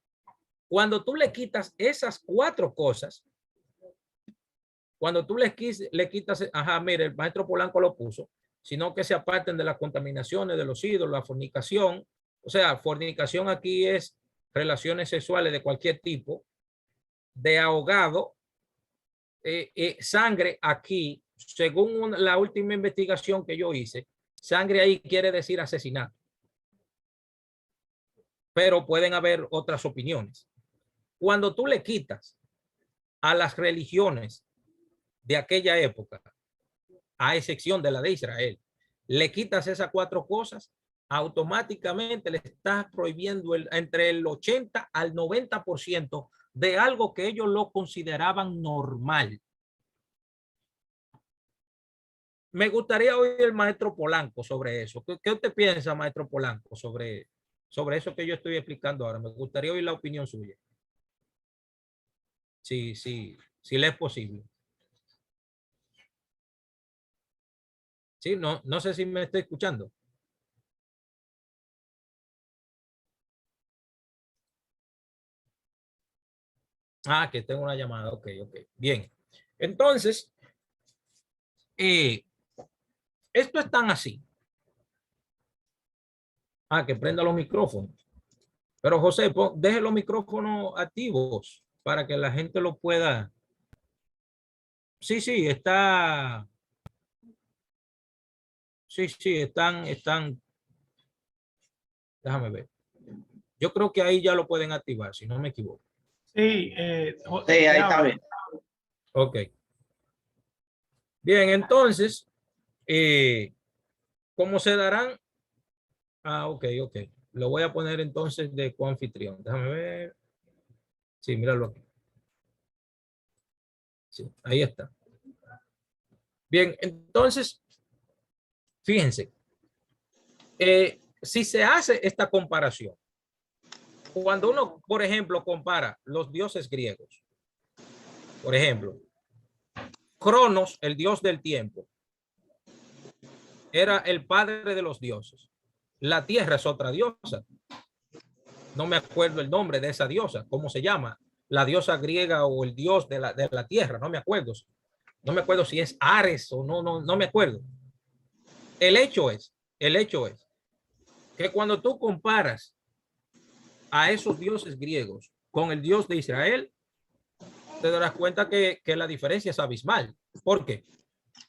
Cuando tú le quitas esas cuatro cosas, cuando tú le quitas, ajá, mire, el maestro Polanco lo puso, sino que se aparten de las contaminaciones de los ídolos, la fornicación. O sea, fornicación aquí es relaciones sexuales de cualquier tipo, de ahogado, sangre aquí, según la última investigación que yo hice, sangre ahí quiere decir asesinato. Pero pueden haber otras opiniones. Cuando tú le quitas a las religiones de aquella época, a excepción de la de Israel, le quitas esas cuatro cosas, automáticamente le estás prohibiendo entre el 80 al 90% de algo que ellos lo consideraban normal. Me gustaría oír el maestro Polanco sobre eso. ¿Qué usted piensa, maestro Polanco, sobre eso que yo estoy explicando ahora? Me gustaría oír la opinión suya. Sí, le es posible. Sí, no sé si me está escuchando. Ah, que tengo una llamada. Ok. Bien. Entonces, esto es tan así. Ah, que prenda los micrófonos. Pero José, deje los micrófonos activos para que la gente lo pueda. Sí, está. Sí, están. Déjame ver. Yo creo que ahí ya lo pueden activar, si no me equivoco. Sí, sí, ahí está bien. Ok. Bien, entonces, ¿cómo se darán? Ah, ok. Lo voy a poner entonces de coanfitrión. Déjame ver. Sí, míralo aquí. Sí, ahí está. Bien, entonces, fíjense. Si se hace esta comparación, cuando uno, por ejemplo, compara los dioses griegos, por ejemplo, Cronos, el dios del tiempo, era el padre de los dioses. La tierra es otra diosa. No me acuerdo el nombre de esa diosa, ¿cómo se llama? la diosa griega o el dios de la tierra, no me acuerdo. No me acuerdo si es Ares o no me acuerdo. El hecho es que cuando tú comparas a esos dioses griegos con el Dios de Israel, te darás cuenta que la diferencia es abismal. ¿Por qué?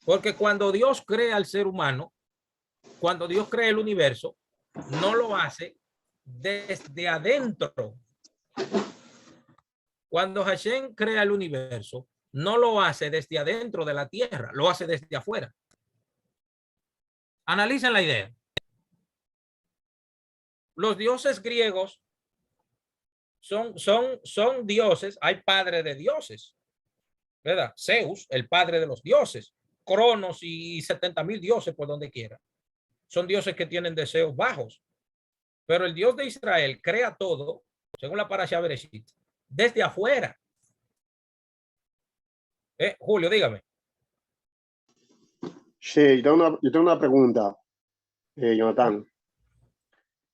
Porque cuando Dios crea al ser humano, cuando Dios crea el universo, no lo hace desde adentro. Cuando Hashem crea el universo, no lo hace desde adentro de la tierra, lo hace desde afuera. Analicen la idea. Los dioses griegos son dioses, hay padre de dioses, ¿verdad? Zeus, el padre de los dioses, Cronos y 70,000 dioses por donde quiera. Son dioses que tienen deseos bajos. Pero el Dios de Israel crea todo, según la Parashá Bereshit, desde afuera. Julio, dígame. Sí, yo tengo una pregunta, Jonathan.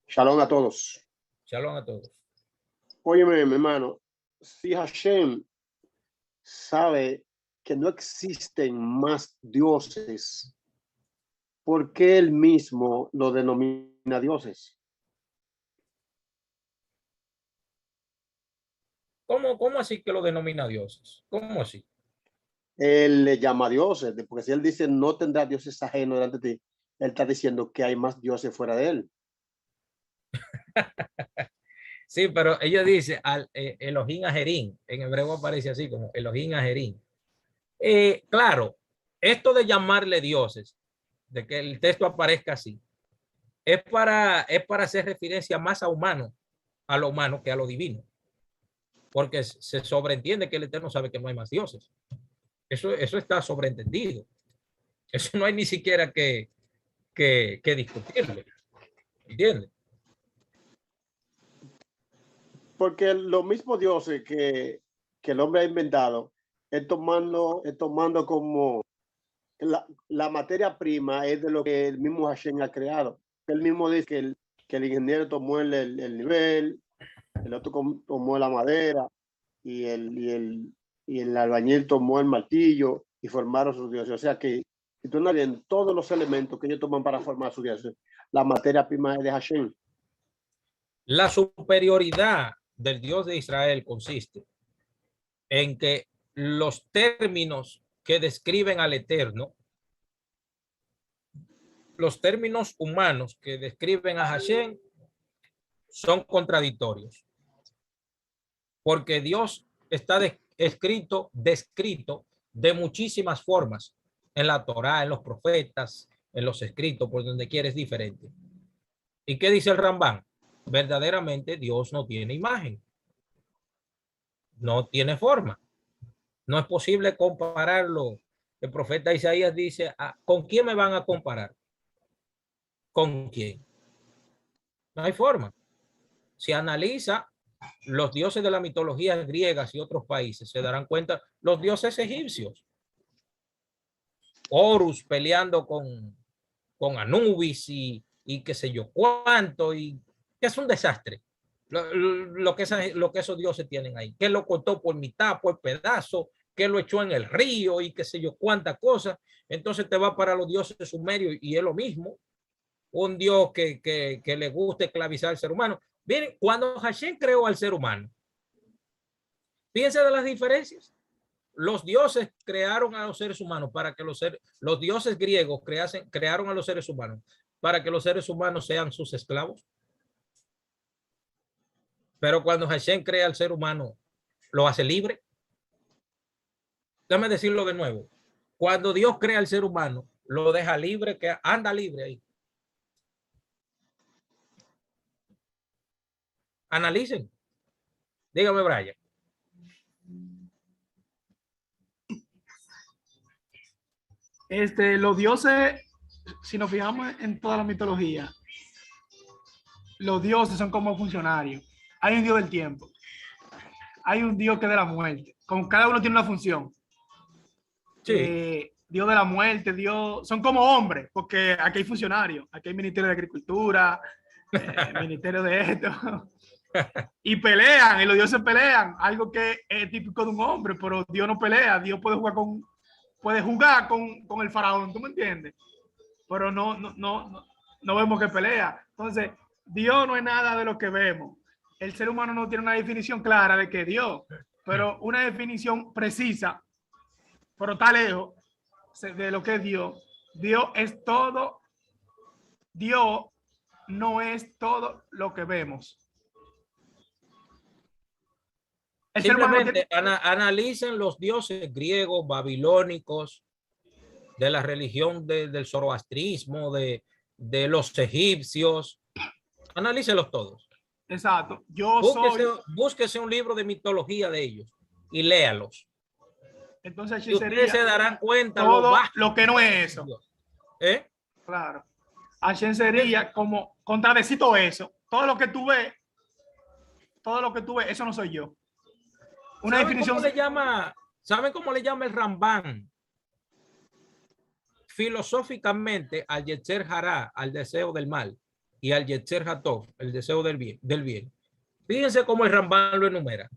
Shalom a todos. Shalom a todos. Óyeme, mi hermano, si Hashem sabe que no existen más dioses, ¿por qué él mismo lo denomina dioses? ¿Cómo así que lo denomina dioses? ¿Cómo así? Él le llama dioses, porque si él dice no tendrá dioses ajenos delante de ti, él está diciendo que hay más dioses fuera de él. Sí, pero ellos dicen al Elohim Ajerín, en hebreo aparece así como Elohim Ajerín. Claro, esto de llamarle dioses, de que el texto aparezca así, es para hacer referencia más a lo humano que a lo divino. Porque se sobreentiende que el Eterno sabe que no hay más dioses. Eso está sobreentendido. Eso no hay ni siquiera que discutirlo. ¿Entiendes? Porque los mismos dioses que el hombre ha inventado es tomando como la materia prima es de lo que el mismo Hashem ha creado. Él mismo dice que el ingeniero tomó el nivel, el otro tomó la madera y el albañil tomó el martillo y formaron sus dioses. O sea que si tú analizas en todos los elementos que ellos toman para formar sus dioses, la materia prima es de Hashem. La superioridad del Dios de Israel consiste en que los términos que describen al Eterno, los términos humanos que describen a Hashem son contradictorios. Porque Dios está descrito de muchísimas formas en la Torá, en los profetas, en los escritos, por donde quiera es diferente. ¿Y qué dice el Rambán? Verdaderamente Dios no tiene imagen, no tiene forma. No es posible compararlo. El profeta Isaías dice, ¿con quién me van a comparar? ¿Con quién? No hay forma. Si analiza los dioses de la mitología griega y otros países, se darán cuenta los dioses egipcios. Horus peleando con Anubis y qué sé yo cuánto, y que es un desastre lo que esos dioses tienen ahí, que lo cortó por mitad, por pedazo, que lo echó en el río y qué sé yo cuántas cosas. Entonces te va para los dioses sumerios y es lo mismo, un dios que le gusta esclavizar al ser humano. Miren, cuando Hashem creó al ser humano, fíjense de las diferencias. Los dioses crearon a los seres humanos para que los dioses griegos crearon a los seres humanos para que los seres humanos sean sus esclavos. Pero cuando Hashem crea al ser humano, lo hace libre. Déjame decirlo de nuevo. Cuando Dios crea al ser humano, lo deja libre, que anda libre ahí. Analicen. Dígame, Brian. Los dioses, si nos fijamos en toda la mitología, los dioses son como funcionarios. Hay un dios del tiempo, hay un dios que es de la muerte. Con cada uno tiene una función. Sí. Dios de la muerte, Dios, son como hombres, porque aquí hay funcionarios, aquí hay Ministerio de Agricultura, Ministerio de esto. Y pelean, y los dioses pelean, algo que es típico de un hombre, pero Dios no pelea, Dios puede jugar con el faraón, ¿tú me entiendes? Pero no vemos que pelea. Entonces, Dios no es nada de lo que vemos. El ser humano no tiene una definición clara de que es Dios, pero una definición precisa, pero está lejos de lo que es Dios. Dios es todo. Dios no es todo lo que vemos. El ser humano Simplemente analicen los dioses griegos, babilónicos, de la religión del zoroastrismo, de los egipcios. Analícelos todos. Exacto. Búsquese un libro de mitología de ellos y léalos. Entonces, y ustedes se darán cuenta todo lo que no es eso. ¿Eh? Claro. Hashem sería como contradecir todo eso. Todo lo que tú ves, eso no soy yo. Una definición. ¿Saben cómo le llama el Rambán? Filosóficamente al Yetzer Hará, al deseo del mal, y al Yetzer Hatov, el deseo del bien. Fíjense cómo el Rambán lo enumera.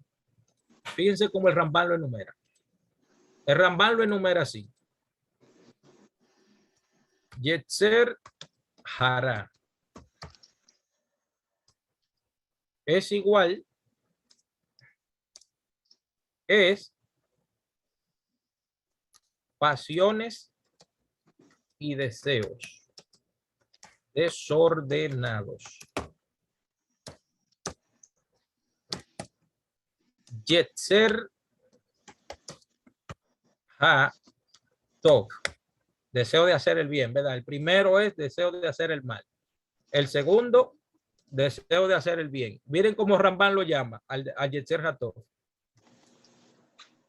El Rambán lo enumera así. Yetzer Hará es igual, es pasiones y deseos desordenados. Yetzer Ha-Tov, deseo de hacer el bien, ¿verdad? El primero es deseo de hacer el mal. El segundo, deseo de hacer el bien. Miren cómo Rambán lo llama al Yetzer Ha-Tov.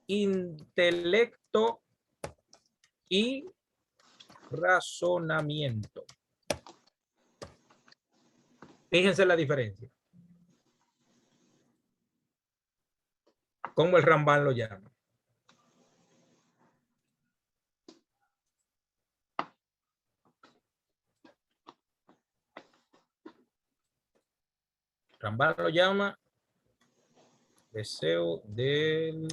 Intelecto y razonamiento. Fíjense la diferencia. Cómo el Rambán lo llama. Rambán lo llama deseo del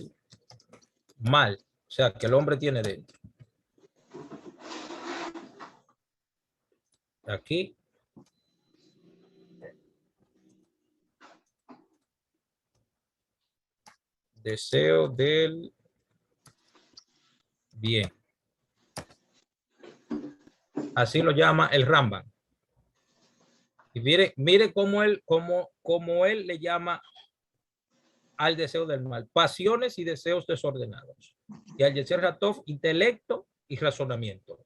mal, o sea, que el hombre tiene dentro. Aquí. Deseo del bien. Así lo llama el Rambam. Y mire cómo él le llama al deseo del mal. Pasiones y deseos desordenados. Y al Yetzer Hatov, intelecto y razonamiento.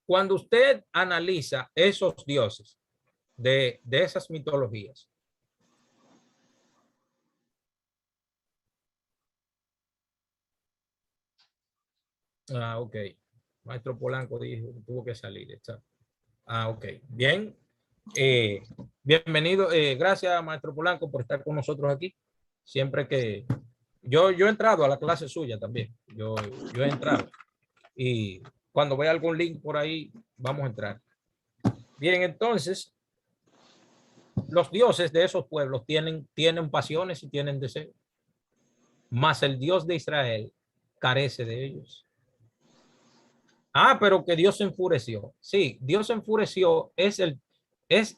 Cuando usted analiza esos dioses de esas mitologías, ok. Maestro Polanco dijo que tuvo que salir. Ok. Bien. Bienvenido. Gracias, Maestro Polanco, por estar con nosotros aquí. Siempre que yo he entrado a la clase suya también. Yo he entrado. Y cuando vea algún link por ahí, vamos a entrar. Bien, entonces, los dioses de esos pueblos tienen pasiones y tienen deseos. Mas el Dios de Israel carece de ellos. Pero que Dios se enfureció. Sí, Dios se enfureció es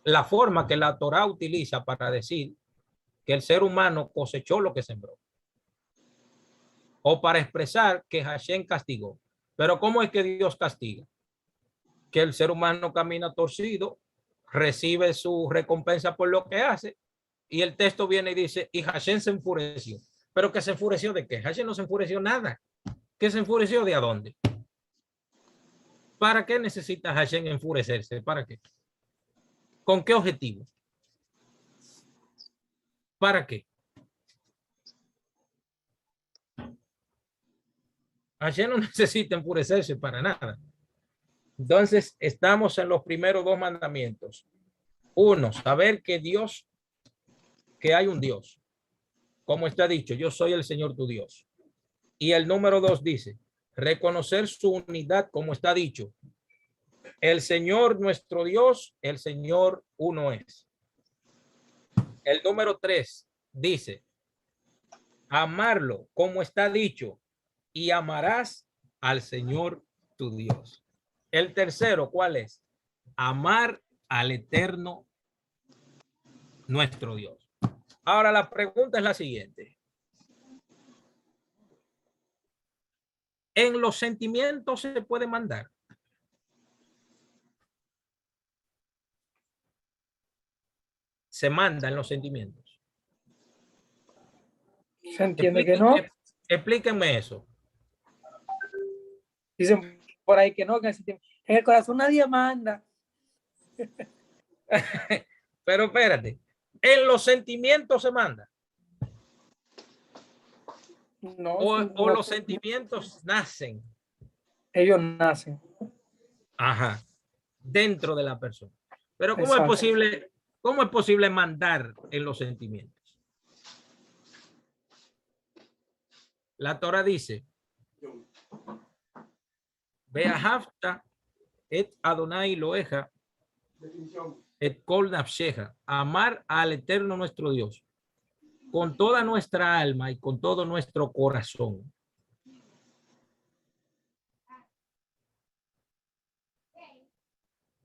la forma que la Torá utiliza para decir que el ser humano cosechó lo que sembró. O para expresar que Hashem castigó. Pero ¿cómo es que Dios castiga? Que el ser humano camina torcido, recibe su recompensa por lo que hace, y el texto viene y dice, y Hashem se enfureció. ¿Pero que se enfureció de qué? Hashem no se enfureció nada. ¿Qué se enfureció de a dónde? ¿Para qué necesita Hashem enfurecerse? ¿Para qué? ¿Con qué objetivo? ¿Para qué? Hashem no necesita enfurecerse para nada. Entonces, estamos en los primeros dos mandamientos. Uno, saber que hay un Dios. Como está dicho, yo soy el Señor tu Dios. Y el número 2 dice, reconocer su unidad, como está dicho, El Señor nuestro Dios, el Señor uno es. El número 3 dice, amarlo como está dicho, y amarás al Señor tu Dios. El tercero, ¿cuál es? Amar al eterno nuestro Dios. Ahora la pregunta es la siguiente. ¿En los sentimientos se puede mandar? Se manda en los sentimientos. Se entiende que no. Explíquenme eso. Dicen por ahí que no, que en el corazón nadie manda. Pero espérate, en los sentimientos se manda. No, O no, los sentimientos nacen. ellos nacen. Ajá. Dentro de la persona. Pero Exacto. ¿cómo es posible mandar en los sentimientos? La Torah dice, Beahavta et Adonai Loeja et kol nafsheja, amar al eterno nuestro Dios con toda nuestra alma y con todo nuestro corazón.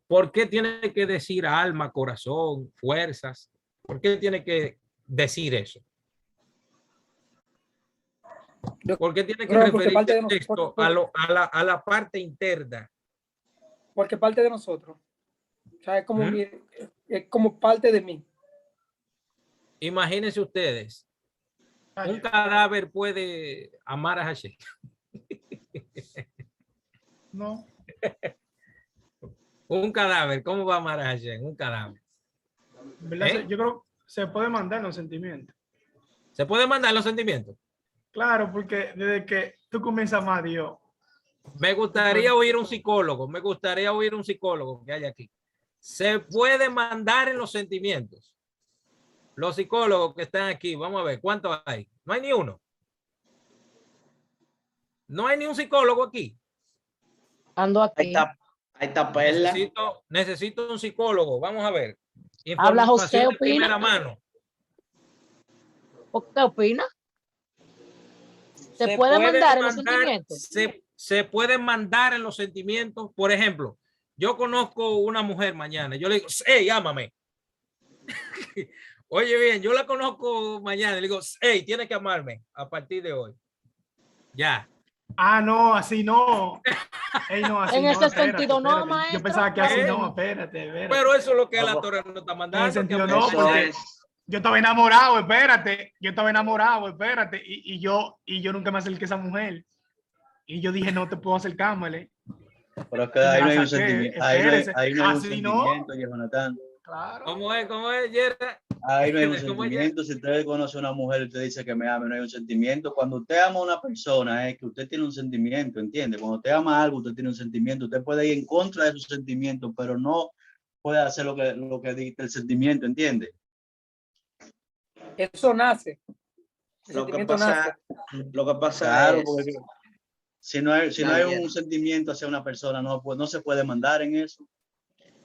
¿Por qué tiene que decir alma, corazón, fuerzas? ¿Por qué tiene que decir eso? ¿Por qué tiene que referirse el texto a la parte interna? Porque parte de nosotros. O sea, es como parte de mí. Imagínense ustedes, un cadáver puede amar a Hashem. No. Un cadáver, ¿cómo va a amar a Hashem? Un cadáver. ¿Verdad? Yo creo que se puede mandar los sentimientos. ¿Se puede mandar los sentimientos? Claro, porque desde que tú comienzas a amar a Dios. Me gustaría oír un psicólogo, que hay aquí. Se puede mandar en los sentimientos. Los psicólogos que están aquí, vamos a ver, ¿cuántos hay? No hay ni uno. No hay ni un psicólogo aquí. Ando aquí. Ahí está Perla. Necesito un psicólogo. Vamos a ver. Habla José, de primera mano. ¿Qué opina? ¿Se puede mandar en los sentimientos? Se puede mandar en los sentimientos. Por ejemplo, yo conozco una mujer mañana. Yo le digo, hey, ámame. Oye, bien, yo la conozco mañana. Le digo, hey, tienes que amarme a partir de hoy. Ya. Ah, no, así no. Ey, no así en no, ese espérate, sentido, espérate. no, maestro. Yo pensaba que así no, espérate. Pero eso es lo que la Torah no está mandando. En ese sentido no, porque yo estaba enamorado, espérate. Y yo nunca me acerqué a esa mujer. Y yo dije, no te puedo acercármele. Pero es que ahí no hay un sentimiento. Ahí no hay un sentimiento, Jonathan. Claro. ¿Cómo es, Yerra? Ahí no hay un sentimiento. Si usted conoce a una mujer y usted dice que me ama, no hay un sentimiento. Cuando usted ama a una persona, es que usted tiene un sentimiento, ¿entiende? Cuando usted ama algo, usted tiene un sentimiento. Usted puede ir en contra de su sentimiento, pero no puede hacer lo que dicta el sentimiento, ¿entiende? Eso nace. Lo que pasa Claro, es... porque si no hay un sentimiento hacia una persona, no se puede mandar en eso.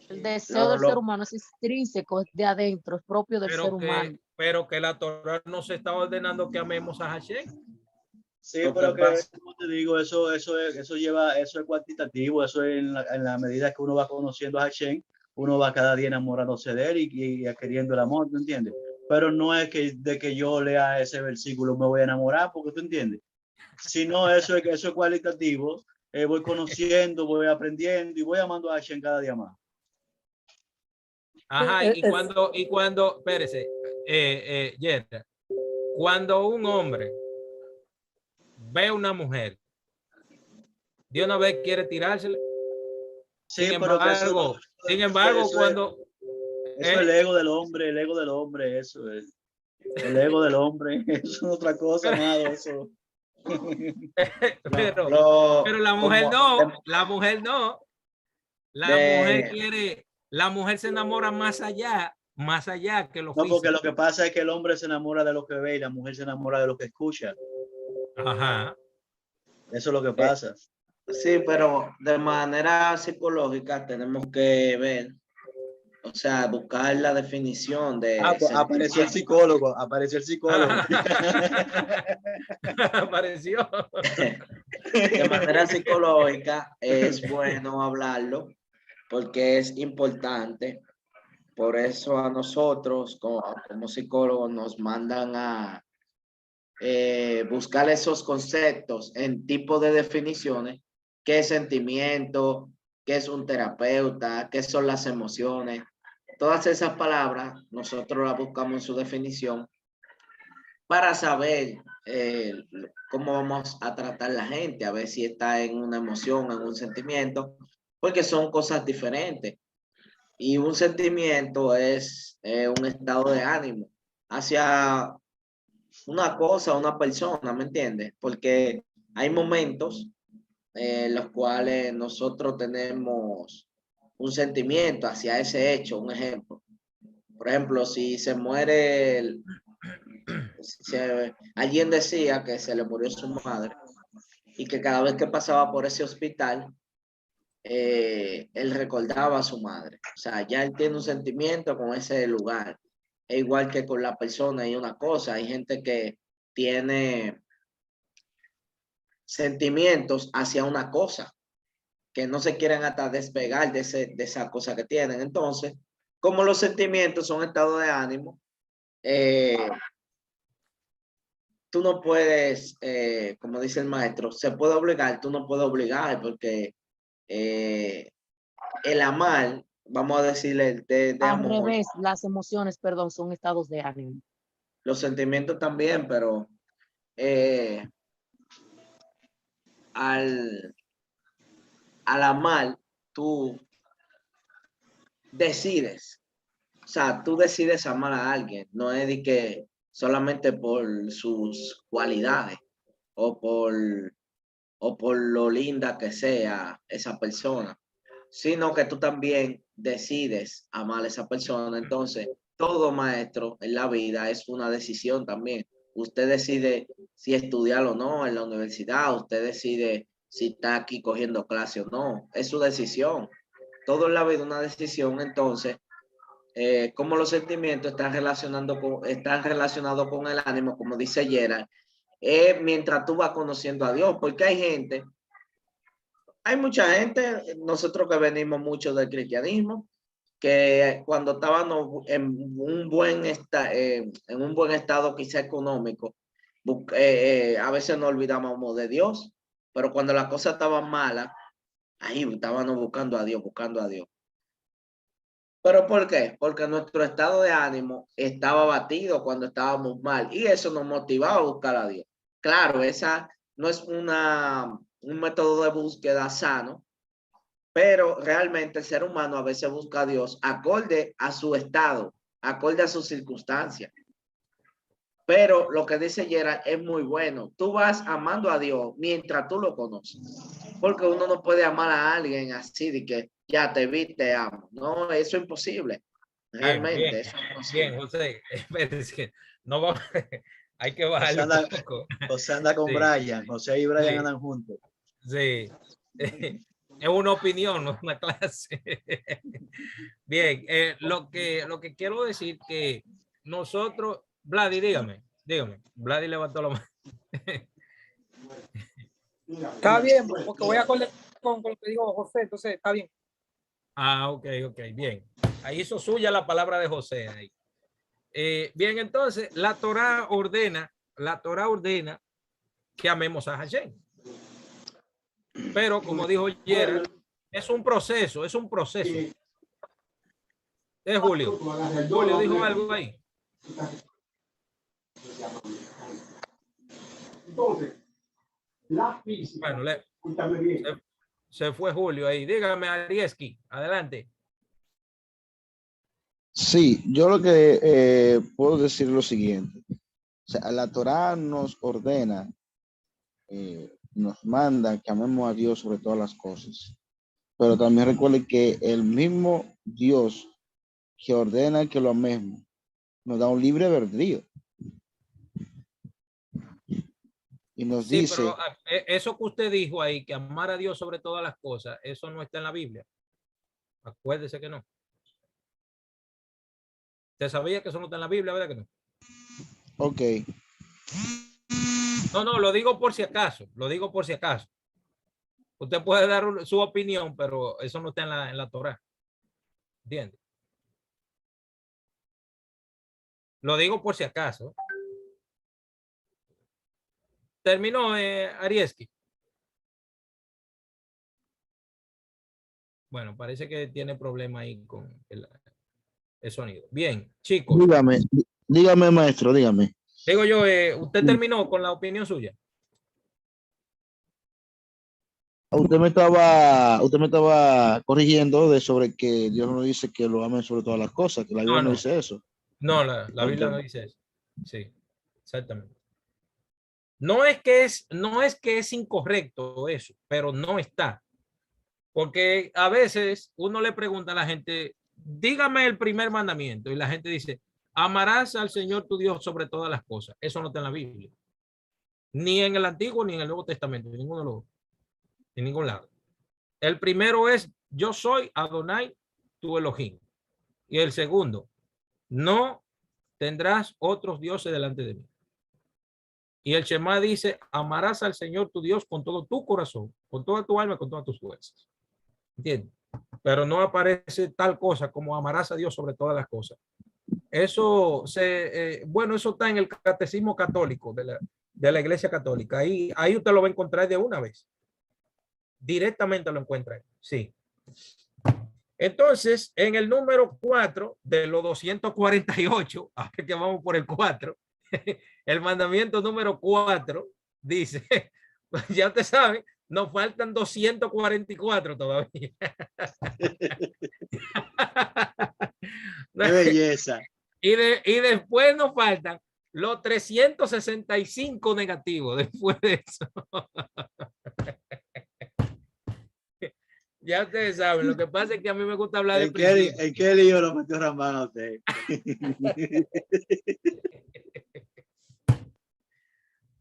El deseo del ser humano es intrínseco, es de adentro, es propio del ser humano. Pero que la Torah nos está ordenando que amemos a Hashem. Sí, pero que, como te digo, eso es cuantitativo, eso es en la medida que uno va conociendo a Hashem, uno va cada día enamorándose de él y adquiriendo el amor, ¿tú entiendes? Pero no es que de que yo lea ese versículo me voy a enamorar, porque tú entiendes. Sino eso es cualitativo, voy conociendo, voy aprendiendo y voy amando a Hashem cada día más. Ajá, y cuando, espérese, Yerra, cuando un hombre ve a una mujer, de una vez quiere tirársele. Sí, sin embargo, cuando... Eso es el ego del hombre, eso es. El ego del hombre, eso es otra cosa, amado, eso. pero la mujer no. La mujer quiere... La mujer se enamora más allá que lo físico. No, porque lo que pasa es que el hombre se enamora de lo que ve y la mujer se enamora de lo que escucha. Ajá. Eso es lo que pasa. Sí, pero de manera psicológica tenemos que ver, o sea, buscar la definición Ah, de pues apareció el sentimiento. psicólogo, apareció el psicólogo. Apareció. De manera psicológica es bueno hablarlo porque es importante. Por eso a nosotros como psicólogos nos mandan a buscar esos conceptos en tipo de definiciones, qué es sentimiento, qué es un terapeuta, qué son las emociones. Todas esas palabras nosotros las buscamos en su definición para saber cómo vamos a tratar la gente, a ver si está en una emoción, en un sentimiento, porque son cosas diferentes. Y un sentimiento es un estado de ánimo hacia una cosa, una persona, ¿me entiendes? Porque hay momentos en los cuales nosotros tenemos un sentimiento hacia ese hecho, un ejemplo. Por ejemplo, si se muere, alguien decía que se le murió su madre y que cada vez que pasaba por ese hospital, él recordaba a su madre. O sea, ya él tiene un sentimiento con ese lugar. Es igual que con la persona y una cosa. Hay gente que tiene sentimientos hacia una cosa, que no se quieren hasta despegar de esa cosa que tienen. Entonces, como los sentimientos son estados de ánimo, tú no puedes, como dice el maestro, se puede obligar, tú no puedes obligar porque el amar, vamos a decirle de Al amor, revés, las emociones, perdón, son estados de ánimo. los sentimientos también, pero eh, al, al amar, tú decides. O sea, tú decides amar a alguien, no es de que solamente por sus cualidades o por lo linda que sea esa persona, sino que tú también decides amar a esa persona. Entonces, todo maestro en la vida es una decisión también. Usted decide si estudiar o no en la universidad, usted decide si está aquí cogiendo clase o no, es su decisión. Todo en la vida es una decisión. Entonces, como los sentimientos están relacionados con el ánimo, como dice Gerald, mientras tú vas conociendo a Dios, porque hay mucha gente, nosotros que venimos mucho del cristianismo, que cuando estábamos en un buen estado quizá económico, a veces nos olvidábamos de Dios, pero cuando las cosas estaban malas, ahí estábamos buscando a Dios, buscando a Dios. ¿Pero por qué? Porque nuestro estado de ánimo estaba batido cuando estábamos mal y eso nos motivaba a buscar a Dios. Claro, esa no es un método de búsqueda sano, pero realmente el ser humano a veces busca a Dios acorde a su estado, acorde a sus circunstancias. Pero lo que dice Gerard es muy bueno. Tú vas amando a Dios mientras tú lo conoces. Porque uno no puede amar a alguien así de que ya te vi, te amo. No, eso es imposible. Realmente, Bien, eso es imposible. bien, José. Es que no va, hay que bajarle un poco. José anda con Sí, Brian, José y Brian sí, andan juntos. sí. Es una opinión, no es una clase. Bien, lo que quiero decir que nosotros, Vladi, dígame, Vladi levantó la mano. Está bien, porque voy a acordar con lo que dijo José, entonces está bien. Ah, ok, bien. Ahí hizo suya la palabra de José. Ahí. Bien, entonces, la Torá ordena que amemos a Hashem. Pero, como dijo Gerard, es un proceso. Julio. Julio dijo algo ahí. Entonces, la física. Bueno, se fue Julio ahí. Dígame, Arieski, adelante. Sí, yo lo que puedo decir lo siguiente. O sea, la Torá nos ordena, nos manda que amemos a Dios sobre todas las cosas. Pero también recuerde que el mismo Dios que ordena que lo amemos nos da un libre albedrío. y nos Sí, dice, pero eso que usted dijo ahí, que amar a Dios sobre todas las cosas, eso no está en la Biblia. Acuérdese que no. ¿Usted sabía que eso no está en la Biblia, verdad que no? ok, No, no, lo digo por si acaso, lo digo por si acaso. Usted puede dar su opinión, pero eso no está en la Torá. ¿Entiende? Lo digo por si acaso. Terminó, Arieski. Bueno, parece que tiene problema ahí con el sonido. Bien, chicos. dígame, maestro, dígame. Digo yo, ¿usted terminó con la opinión suya? Usted me estaba corrigiendo de sobre que Dios no dice que lo amen sobre todas las cosas, que la Biblia no dice eso. No, la Biblia no dice eso. Sí, exactamente. No es que es incorrecto eso, pero no está. Porque a veces uno le pregunta a la gente, dígame el primer mandamiento, y la gente dice, amarás al Señor tu Dios sobre todas las cosas. Eso no está en la Biblia. Ni en el Antiguo ni en el Nuevo Testamento, en ningún lado. El primero es, yo soy Adonai, tu Elohim. Y el segundo, no tendrás otros dioses delante de mí. Y el Shema dice, amarás al Señor tu Dios con todo tu corazón, con toda tu alma, con todas tus fuerzas. ¿Entiendes? Pero no aparece tal cosa como amarás a Dios sobre todas las cosas. Eso bueno, eso está en el catecismo católico de la Iglesia Católica. Ahí usted lo va a encontrar de una vez. Directamente lo encuentra ahí. Sí. Entonces, en el número 4 de los 248, ahora que vamos por el 4, el mandamiento número 4 dice, ya usted sabe, nos faltan 244 todavía. Qué belleza. Y después nos faltan los 365 negativos después de eso. Ya ustedes saben, lo que pasa es que a mí me gusta hablar de principios. ¿En qué lío lo metió Rambán a usted?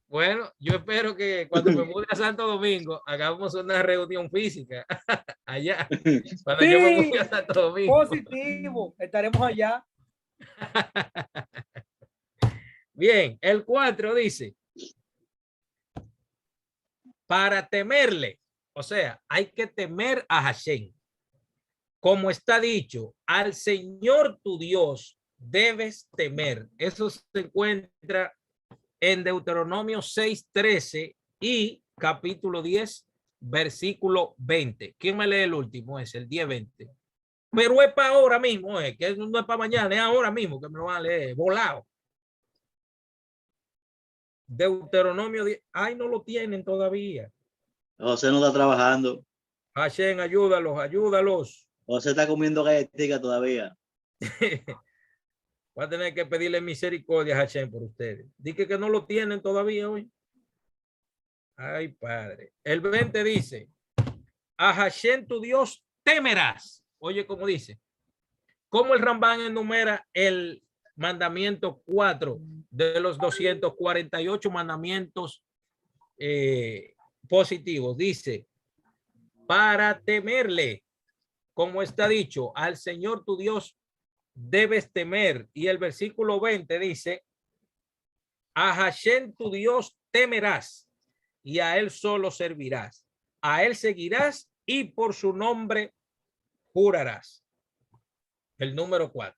Bueno, yo espero que cuando me mude a Santo Domingo hagamos una reunión física allá. Cuando yo me mude a Santo Domingo. Positivo, estaremos allá. Bien, el 4 dice, para temerle, o sea, hay que temer a Hashem. Como está dicho, al Señor tu Dios debes temer. Eso se encuentra en Deuteronomio 6:13 y capítulo 10, versículo 20. ¿Quién me lee el último? Es el 10:20. Pero es para ahora mismo, que no es para mañana, es ahora mismo que me lo van a leer, volado. Deuteronomio 10. Ay, no lo tienen todavía. José no está trabajando. Hashem, ayúdalos, ayúdalos. José está comiendo galletica todavía. Va a tener que pedirle misericordia a Hashem por ustedes. Dice que no lo tienen todavía hoy. Ay, padre. El 20 dice, a Hashem tu Dios temerás. Oye, como dice. ¿Cómo el Rambán enumera el mandamiento 4 de los 248 mandamientos positivos? Dice, para temerle, como está dicho, al Señor tu Dios debes temer. Y el versículo 20 dice, a Hashem tu Dios temerás y a él solo servirás. A él seguirás y por su nombre jurarás. El número 4.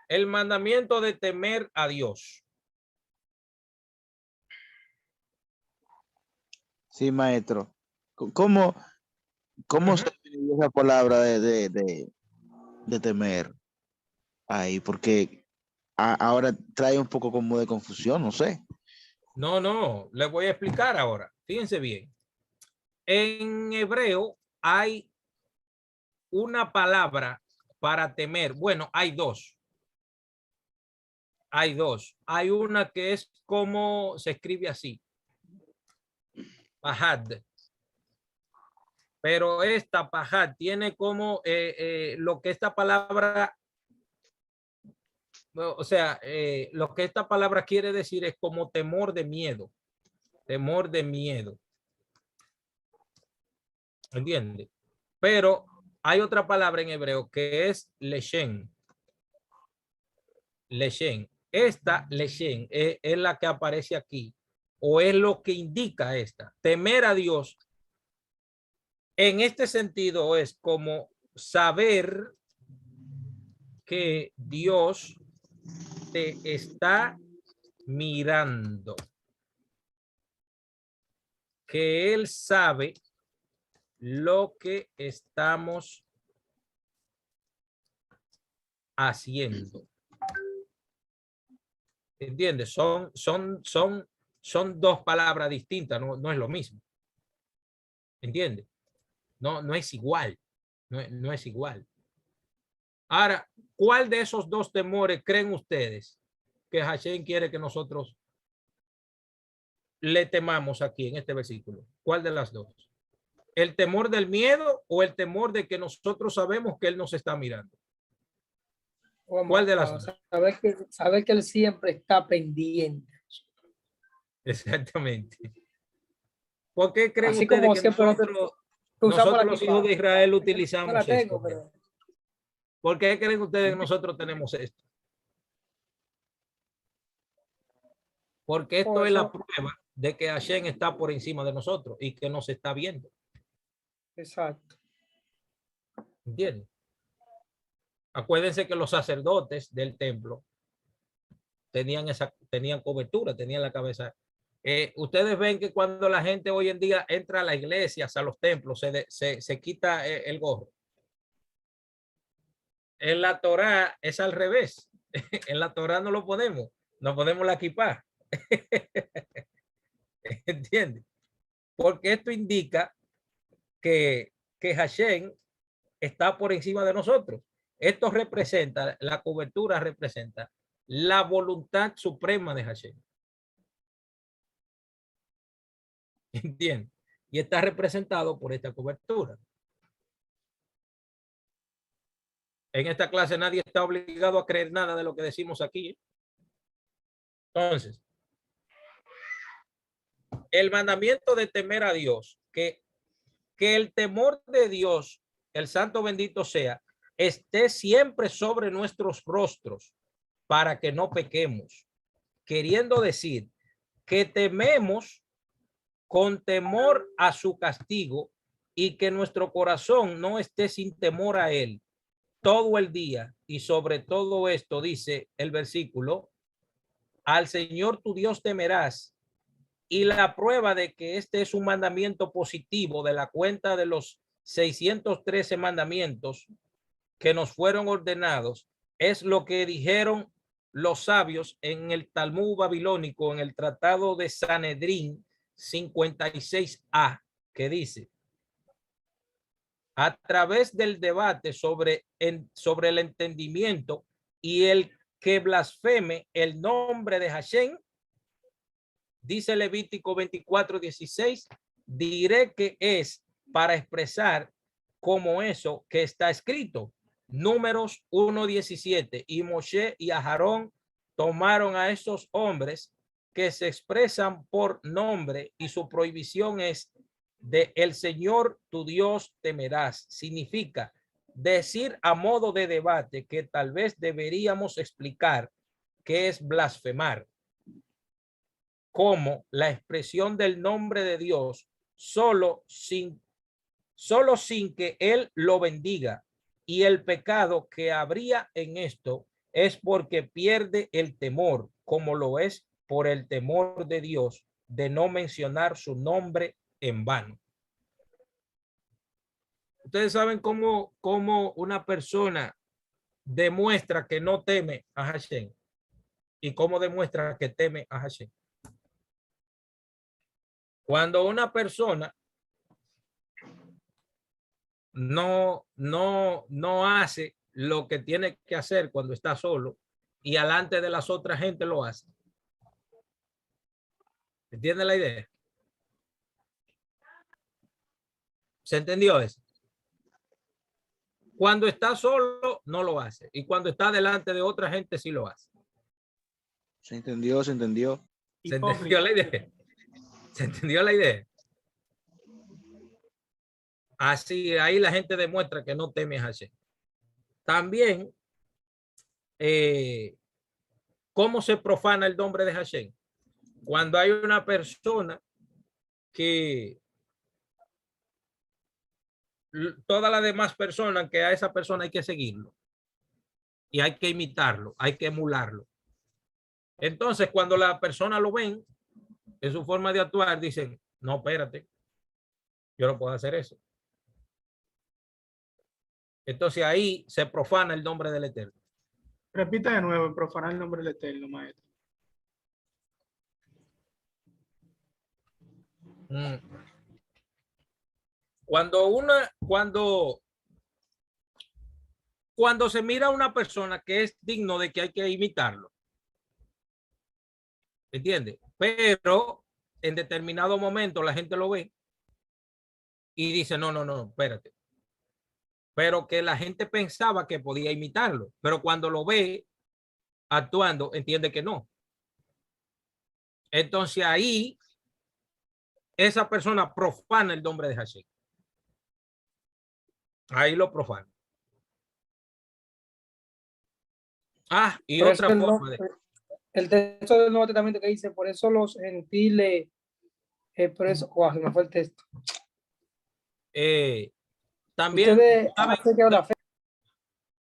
El mandamiento de temer a Dios. Sí, maestro. ¿Cómo se define esa palabra de temer ahí? Porque ahora trae un poco como de confusión, no sé. No, les voy a explicar ahora. Fíjense bien. En hebreo hay una palabra para temer. Bueno, hay dos. Hay dos. Hay una que es como se escribe así. Pahad. Pero esta pahad tiene como lo que esta palabra, o sea, lo que esta palabra quiere decir es como temor de miedo. temor de miedo. ¿Entiende? Pero hay otra palabra en hebreo que es leshen. Leshen. Esta leshen es la que aparece aquí, o es lo que indica esta. Temer a Dios en este sentido es como saber que Dios te está mirando, que Él sabe lo que estamos haciendo. ¿Entiendes? Son dos palabras distintas, no es lo mismo. ¿Entiendes? No es igual. No es igual. Ahora, ¿cuál de esos dos temores creen ustedes que Hashem quiere que nosotros le temamos aquí en este versículo? ¿Cuál de las dos? ¿El temor del miedo o el temor de que nosotros sabemos que Él nos está mirando? ¿Cuál de las dos? Saber que Él siempre está pendiente. Exactamente. ¿Por qué creen Así ustedes como que siempre nosotros los hijos de Israel utilizamos esto? pero... ¿Por qué creen ustedes que nosotros tenemos esto? Porque esto es la prueba de que Hashem está por encima de nosotros y que nos está viendo. Exacto. ¿Entienden? Acuérdense que los sacerdotes del templo tenían cobertura, tenían la cabeza. Ustedes ven que cuando la gente hoy en día entra a las iglesias, a los templos, se quita el gorro. En la Torá es al revés. En la Torá no lo ponemos, nos ponemos la kipá. ¿Entiendes? Porque esto indica que Hashem está por encima de nosotros. Esto representa, la cobertura representa la voluntad suprema de Hashem. ¿Entiendes? Y está representado por esta cobertura. En esta clase nadie está obligado a creer nada de lo que decimos aquí. Entonces, el mandamiento de temer a Dios, que el temor de Dios, el santo bendito sea, esté siempre sobre nuestros rostros para que no pequemos. Queriendo decir que tememos con temor a su castigo y que nuestro corazón no esté sin temor a él todo el día. Y sobre todo esto dice el versículo: al Señor tu Dios temerás. Y la prueba de que este es un mandamiento positivo de la cuenta de los 613 mandamientos que nos fueron ordenados es lo que dijeron los sabios en el Talmud babilónico, en el Tratado de Sanedrín 56a, que dice: a través del debate sobre el entendimiento y el que blasfeme el nombre de Hashem, dice Levítico 24:16, diré que es para expresar como eso que está escrito. Números 1:17, y Moshe y Aarón tomaron a esos hombres que se expresan por nombre y su prohibición es de el Señor tu Dios temerás. Significa decir a modo de debate que tal vez deberíamos explicar qué es blasfemar, como la expresión del nombre de Dios solo sin que Él lo bendiga. Y el pecado que habría en esto es porque pierde el temor, como lo es por el temor de Dios, de no mencionar su nombre en vano. Ustedes saben cómo una persona demuestra que no teme a Hashem y cómo demuestra que teme a Hashem. Cuando una persona no hace lo que tiene que hacer cuando está solo y alante de las otras gente lo hace. ¿Entiende la idea? ¿Se entendió eso? Cuando está solo no lo hace y cuando está delante de otra gente sí lo hace. Se entendió, se entendió. ¿Se entendió la idea? ¿Se entendió la idea? Así, ahí la gente demuestra que no teme a Hashem. También, ¿cómo se profana el nombre de Hashem? Cuando hay una persona que todas las demás personas, que a esa persona hay que seguirlo y hay que imitarlo, hay que emularlo. Entonces, cuando la persona lo ven en su forma de actuar, dicen, no, espérate, yo no puedo hacer eso. Entonces ahí se profana el nombre del Eterno. Repita de nuevo, profanar el nombre del Eterno, maestro. Cuando se mira a una persona que es digno de que hay que imitarlo, ¿entiende? Pero en determinado momento la gente lo ve y dice, no, no, no, espérate. Pero que la gente pensaba que podía imitarlo, pero cuando lo ve actuando, entiende que no. Entonces ahí esa persona profana el nombre de Hashem. Ahí lo profana. Ah, y Por otra eso forma de... el texto del Nuevo Testamento que dice, por eso los gentiles, por eso, se me fue el texto. También, ustedes hacen que la fe.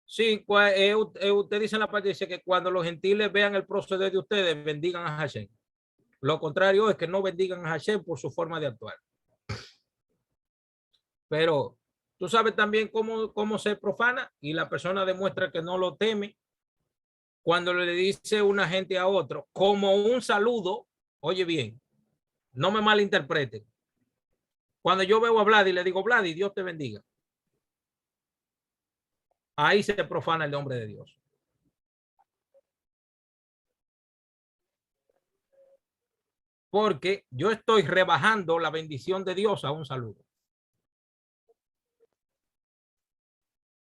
Sí, usted dice en la parte, dice que cuando los gentiles vean el proceder de ustedes, bendigan a Hashem. Lo contrario es que no bendigan a Hashem por su forma de actuar. Pero tú sabes también cómo se profana y la persona demuestra que no lo teme cuando le dice una gente a otro como un saludo. Oye bien, no me malinterpreten. Cuando yo veo a Vladi y le digo, Vladi, Dios te bendiga. Ahí se profana el nombre de Dios. Porque yo estoy rebajando la bendición de Dios a un saludo.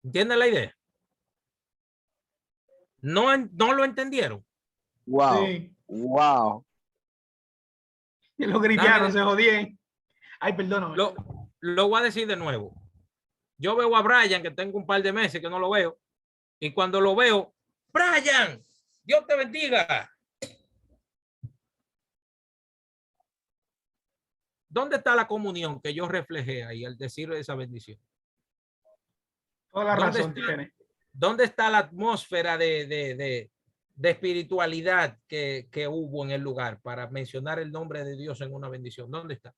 ¿Entienden la idea? No lo entendieron. Wow. Sí. Wow. Y los cristianos se jodían. Ay, perdón. Lo voy a decir de nuevo. Yo veo a Brian, que tengo un par de meses que no lo veo. Y cuando lo veo, Brian, Dios te bendiga. ¿Dónde está la comunión que yo reflejé ahí al decir esa bendición? Toda la razón tiene. ¿Dónde está la atmósfera de espiritualidad que hubo en el lugar para mencionar el nombre de Dios en una bendición? ¿Dónde está?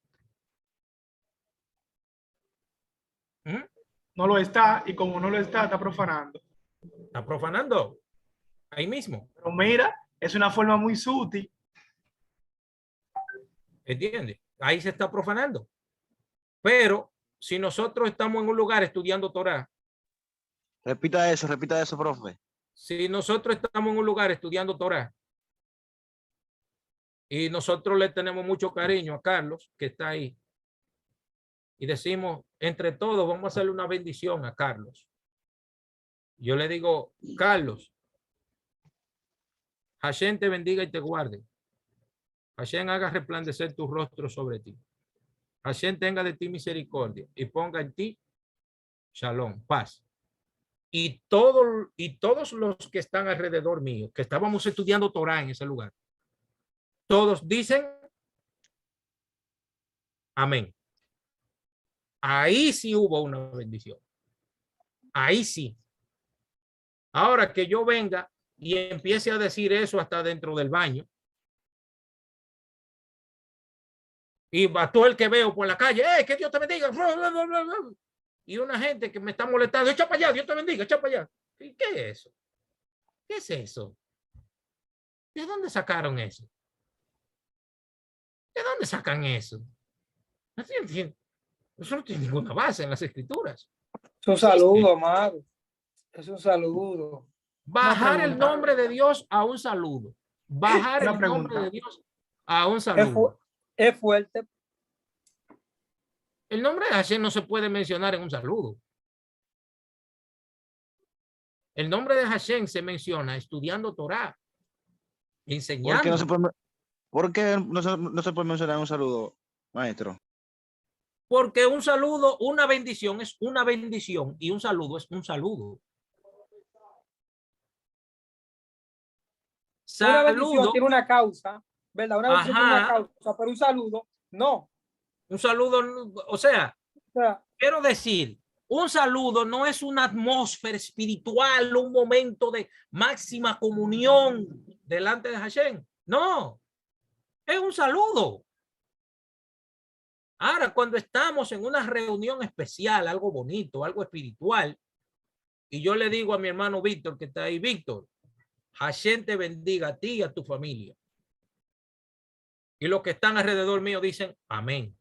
No lo está, y como no lo está profanando. Está profanando ahí mismo. Pero mira, es una forma muy sutil. ¿Entiendes? Ahí se está profanando. Pero si nosotros estamos en un lugar estudiando Torah. Repita eso, profe. Si nosotros estamos en un lugar estudiando Torah y nosotros le tenemos mucho cariño a Carlos, que está ahí, y decimos, entre todos, vamos a hacerle una bendición a Carlos. Yo le digo, Carlos, Hashem te bendiga y te guarde. Hashem haga resplandecer tu rostro sobre ti. Hashem tenga de ti misericordia y ponga en ti shalom, paz. Y todos los que están alrededor mío, que estábamos estudiando Torah en ese lugar, todos dicen amén. Ahí sí hubo una bendición. Ahí sí. Ahora que yo venga y empiece a decir eso hasta dentro del baño, y a todo el que veo por la calle, que Dios te bendiga, y una gente que me está molestando, echa para allá, Dios te bendiga, echa para allá. ¿Y qué es eso? ¿Qué es eso? ¿De dónde sacaron eso? ¿De dónde sacan eso? Eso no tiene ninguna base en las escrituras. Es un saludo, amado. Es un saludo. Bajar el nombre de Dios a un saludo. Bajar el nombre de Dios a un saludo. Es fuerte. El nombre de Hashem no se puede mencionar en un saludo. El nombre de Hashem se menciona estudiando Torah, enseñando. ¿Por qué no se puede mencionar un saludo, maestro? Porque un saludo, una bendición es una bendición y un saludo es un saludo. Una bendición Saludo, tiene una causa, ¿verdad? Una bendición tiene una ajá, causa, pero un saludo, no. un saludo, o sea, O sea, quiero decir, un saludo no es una atmósfera espiritual, un momento de máxima comunión delante de Hashem. No, es un saludo. Ahora, cuando estamos en una reunión especial, algo bonito, algo espiritual, y yo le digo a mi hermano Víctor, que está ahí, Víctor, Hashem te bendiga a ti y a tu familia. Y los que están alrededor mío dicen, amén.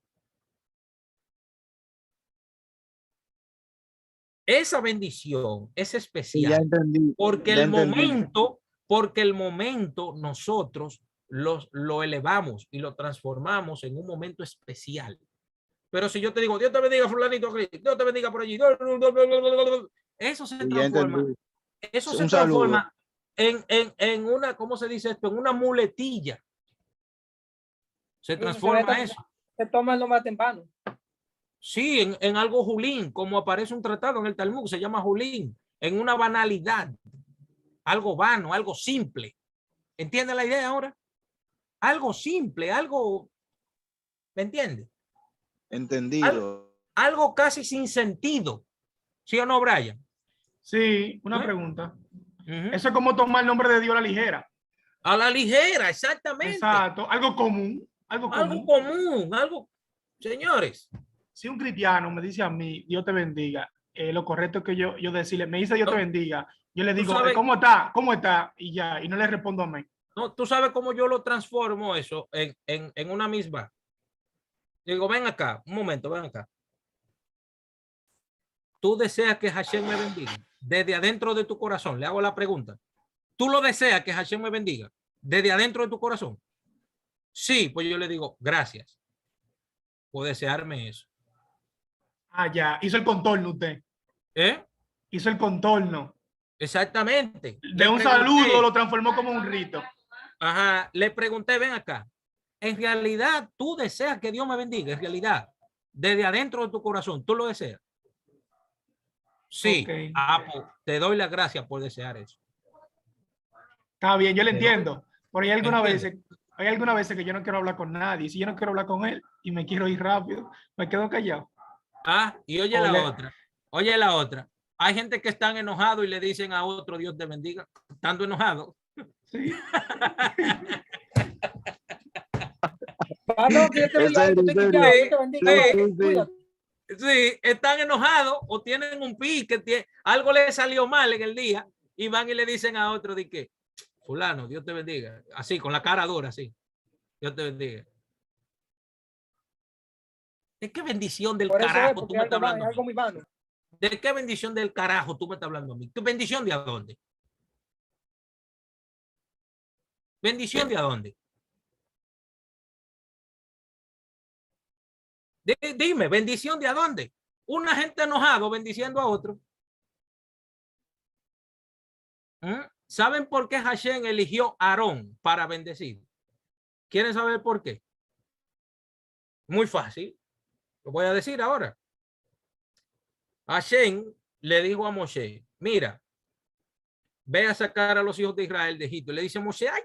Esa bendición es Sí, ya especial entendí. porque Ya entendí. el momento nosotros lo elevamos y lo transformamos en un momento especial. Pero si yo te digo, Dios te bendiga, fulanito, Dios te bendiga por allí, eso se Sí, ya transforma, entendí. eso se Un saludo. transforma en una, ¿cómo se dice esto? En una muletilla. Se transforma eso. Se toma el nombre en vano. Sí, en algo julín, como aparece un tratado en el Talmud, se llama julín, en una banalidad, algo vano, algo simple. ¿Entiende la idea ahora? Algo simple, algo, ¿me entiende? Entendido. Algo casi sin sentido. ¿Sí o no, Brian? Sí, una pregunta. Uh-huh. Eso es como tomar el nombre de Dios a la ligera. A la ligera, exactamente. Exacto, algo común. Algo común, algo. Señores. Si un cristiano me dice a mí, Dios te bendiga, lo correcto es que yo decirle, me dice Dios te bendiga, yo le digo, ¿cómo está? ¿Cómo está? Y ya, y no le respondo a mí. No, tú sabes cómo yo lo transformo eso en una misma. Digo, ven acá, un momento, ven acá. Tú deseas que Hashem me bendiga desde adentro de tu corazón. Le hago la pregunta. ¿Tú lo deseas que Hashem me bendiga desde adentro de tu corazón? Sí, pues yo le digo, gracias por desearme eso. Ah, ya, hizo el contorno usted. Hizo el contorno. Exactamente. De un saludo lo transformó como un rito. Ajá, le pregunté, ven acá. En realidad, tú deseas que Dios me bendiga. En realidad, desde adentro de tu corazón, ¿tú lo deseas? Sí. Okay. Pues, te doy las gracias por desear eso. Está bien, yo le entiendo. Pero hay algunas veces que yo no quiero hablar con nadie. Si yo no quiero hablar con él y me quiero ir rápido, me quedo callado. Ah, y oye la otra. Oye la otra. Hay gente que están enojados y le dicen a otro Dios te bendiga. Estando enojado. Sí. Sí, están enojados o tienen un pique, algo les salió mal en el día y van y le dicen a otro de que fulano, Dios te bendiga. Así, con la cara dura, así. Dios te bendiga. ¿De qué bendición del carajo tú me estás hablando? Algo muy vano. ¿De qué bendición del carajo tú me estás hablando a mí? ¿Qué bendición de a dónde? ¿Bendición de a dónde? Dime, ¿bendición de a dónde? Una gente enojado bendiciendo a otro. ¿Saben por qué Hashem eligió a Aarón para bendecir? ¿Quieren saber por qué? Muy fácil. Lo voy a decir ahora. Hashem le dijo a Moshe, mira, ve a sacar a los hijos de Israel de Egipto. Le dice a Moshe, ay,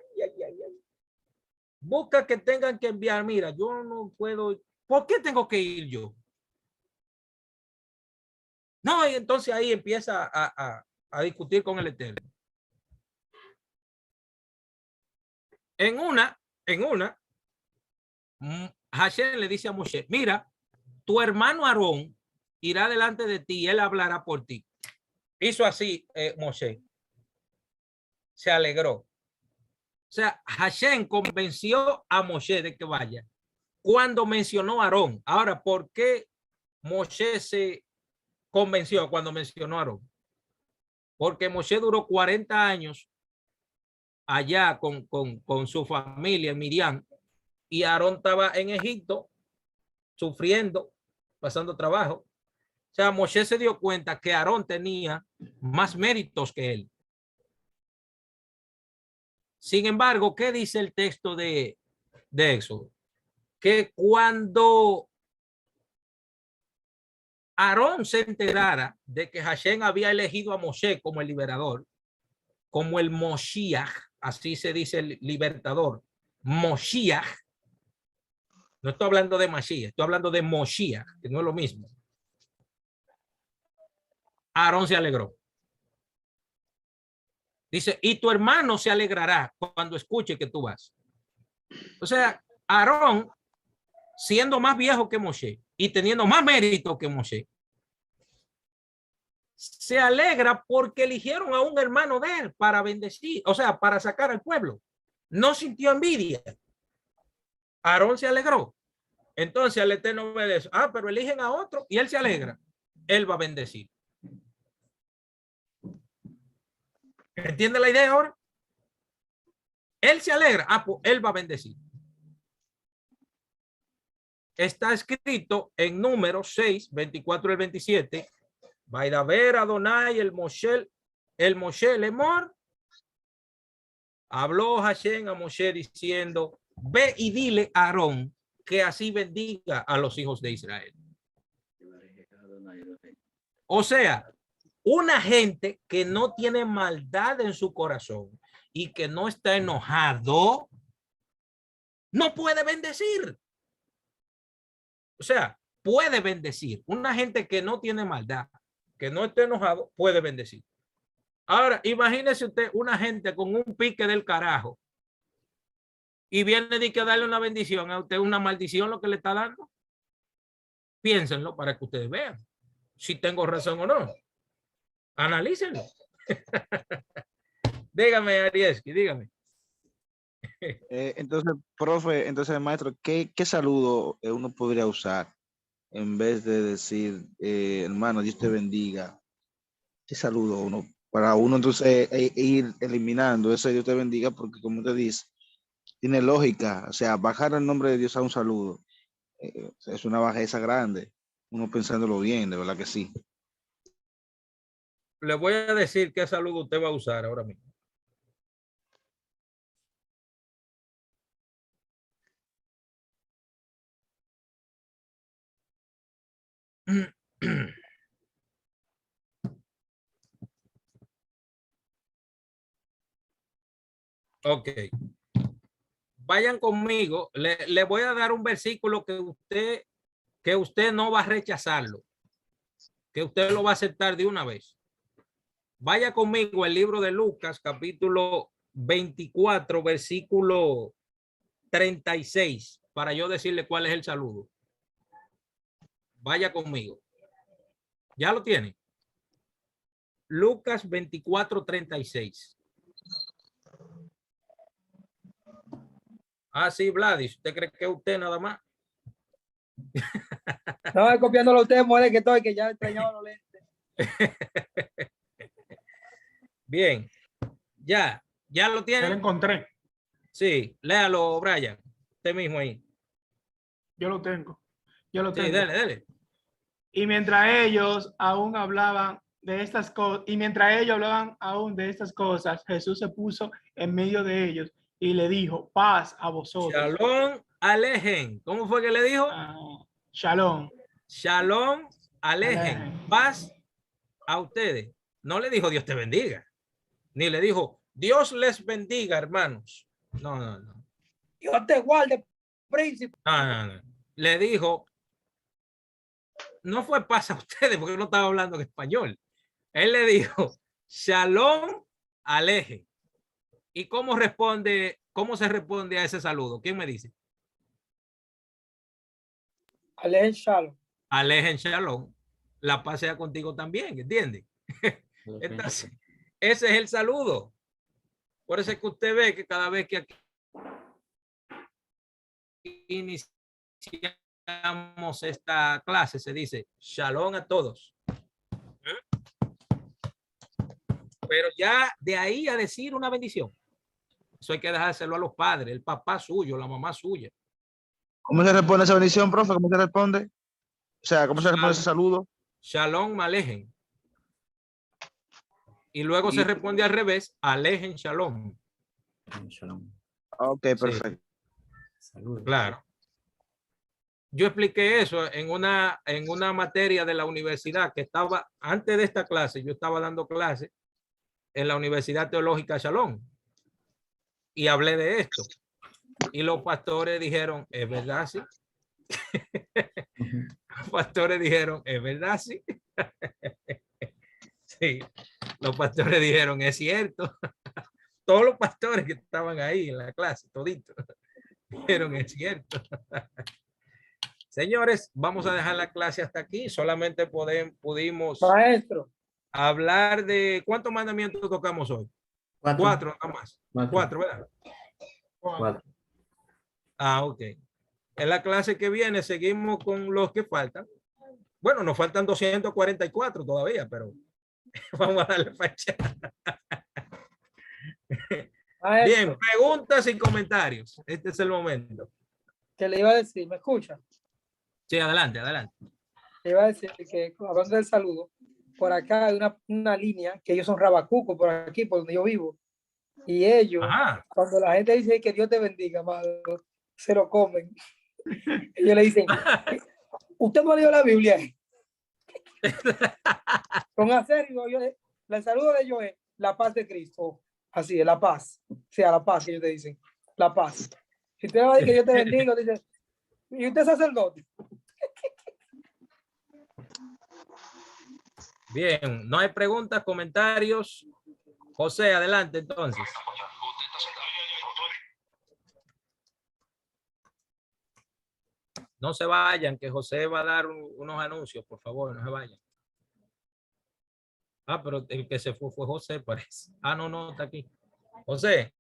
busca que tengan que enviar. Mira, yo no puedo. ¿Por qué tengo que ir yo? No, y entonces ahí empieza a discutir con el Eterno. En una, Hashem le dice a Moshe, mira, tu hermano Aarón irá delante de ti y él hablará por ti. Hizo así, Moshe. Se alegró. O sea, Hashem convenció a Moshe de que vaya. Cuando mencionó a Aarón. Ahora, ¿por qué Moshe se convenció cuando mencionó a Aarón? Porque Moshe duró 40 años allá con su familia en Miriam y Aarón estaba en Egipto sufriendo, pasando trabajo. O sea, Moshe se dio cuenta que Aarón tenía más méritos que él. Sin embargo, ¿qué dice el texto de de Éxodo, que cuando Aarón se enterara de que Hashem había elegido a Moshe como el liberador, como el Moshiach, así se dice el libertador, Moshiach, no estoy hablando de Mashiach, estoy hablando de Moshiach, que no es lo mismo. Aarón se alegró. Dice, y tu hermano se alegrará cuando escuche que tú vas. O sea, Aarón, siendo más viejo que Moshe y teniendo más mérito que Moshe, se alegra porque eligieron a un hermano de él para bendecir, o sea, para sacar al pueblo. No sintió envidia. Aarón se alegró. Entonces el Eterno me dice, pero eligen a otro y él se alegra. Él va a bendecir. ¿Entiende la idea ahora? Él se alegra. Pues él va a bendecir. Está escrito en Números 6, 24 al 27. Vaidaber Adonai el Moshe Lemor. Habló Hashem a Moshe diciendo, ve y dile a Aarón que así bendiga a los hijos de Israel. O sea, una gente que no tiene maldad en su corazón y que no está enojado, no puede bendecir. O sea, puede bendecir. Una gente que no tiene maldad, que no esté enojado, puede bendecir. Ahora, imagínese usted una gente con un pique del carajo y viene de que darle una bendición a usted, una maldición lo que le está dando. Piénsenlo para que ustedes vean si tengo razón o no. Analícenlo. Dígame, Arieski, dígame. Entonces, profe, entonces, maestro, ¿qué saludo uno podría usar en vez de decir, hermano, Dios te bendiga? ¿Qué saludo uno? Para uno entonces ir eliminando ese Dios te bendiga, porque como te dice, tiene lógica, o sea, bajar el nombre de Dios a un saludo es una bajeza grande, uno pensándolo bien, de verdad que sí. Le voy a decir qué saludo usted va a usar ahora mismo. Ok. Vayan conmigo. Le voy a dar un versículo que usted no va a rechazarlo, que usted lo va a aceptar de una vez. Vaya conmigo al libro de Lucas, capítulo 24, versículo 36, para yo decirle cuál es el saludo. Vaya conmigo. ¿Ya lo tiene? Lucas 24, 36. Sí, Vladis, ¿usted cree que usted nada más? No, copiándolo a usted, muere que estoy, que ya extrañaba los lentes. Bien, ya lo tiene. Ya lo encontré. Sí, léalo, Brian. Usted mismo ahí. Yo lo tengo. Sí, dele. Y mientras ellos aún hablaban de estas cosas, Jesús se puso en medio de ellos y le dijo, paz a vosotros. Shalom alejen. ¿Cómo fue que le dijo? Shalom. Shalom alejen. Paz a ustedes. No le dijo Dios te bendiga. Ni le dijo Dios les bendiga, hermanos. No. Dios te guarde, príncipe. No. Le dijo, no fue paz a ustedes porque no estaba hablando en español. Él le dijo, Shalom alejen. ¿Y cómo se responde a ese saludo? ¿Quién me dice? Alejen Shalom. Alejen Shalom. La paz sea contigo también, ¿entiende? Entonces, ese es el saludo. Por eso es que usted ve que cada vez que aquí iniciamos esta clase se dice Shalom a todos. Pero ya de ahí a decir una bendición, eso hay que dejárselo a los padres, el papá suyo, la mamá suya. ¿Cómo se responde esa bendición, profe? ¿Cómo se responde? O sea, ¿cómo se responde ese saludo? Shalom alejen. Y luego se responde al revés, alejen Shalom. Ok, perfecto. Claro. Yo expliqué eso en una materia de la universidad que estaba, antes de esta clase, yo estaba dando clase en la Universidad Teológica Shalom y hablé de esto. Y los pastores dijeron, ¿es verdad, sí? Los pastores dijeron, ¿es verdad, sí? Sí, los pastores dijeron, es cierto. Todos los pastores que estaban ahí en la clase, toditos, dijeron, es cierto. Señores, vamos a dejar la clase hasta aquí. Solamente pudimos Maestro, hablar de ¿cuántos mandamientos tocamos hoy? Cuatro nada más. Cuatro, ¿verdad? Ah, ok. En la clase que viene seguimos con los que faltan. Bueno, nos faltan 244 todavía, pero vamos a darle fecha. maestro, Bien, preguntas y comentarios. Este es el momento. que le iba a decir, ¿me escucha? Sí, adelante, adelante. Le iba a decir que, hablando del saludo, por acá hay una línea que ellos son rabacucos por aquí, por donde yo vivo. Y ellos, Ajá. cuando la gente dice que Dios te bendiga, amado, se lo comen. Ellos le dicen, ¿usted no leyó la Biblia? Con acervo, el saludo de ellos es la paz de Cristo. Así es, la paz. O sea, la paz que ellos te dicen. La paz. Si usted va a decir que Dios te bendiga, dice, ¿y usted es sacerdote? Bien, no hay preguntas, comentarios. José, adelante entonces. No se vayan, que José va a dar unos anuncios, por favor, no se vayan. Ah, pero el que se fue José, parece. Ah, no, está aquí. José,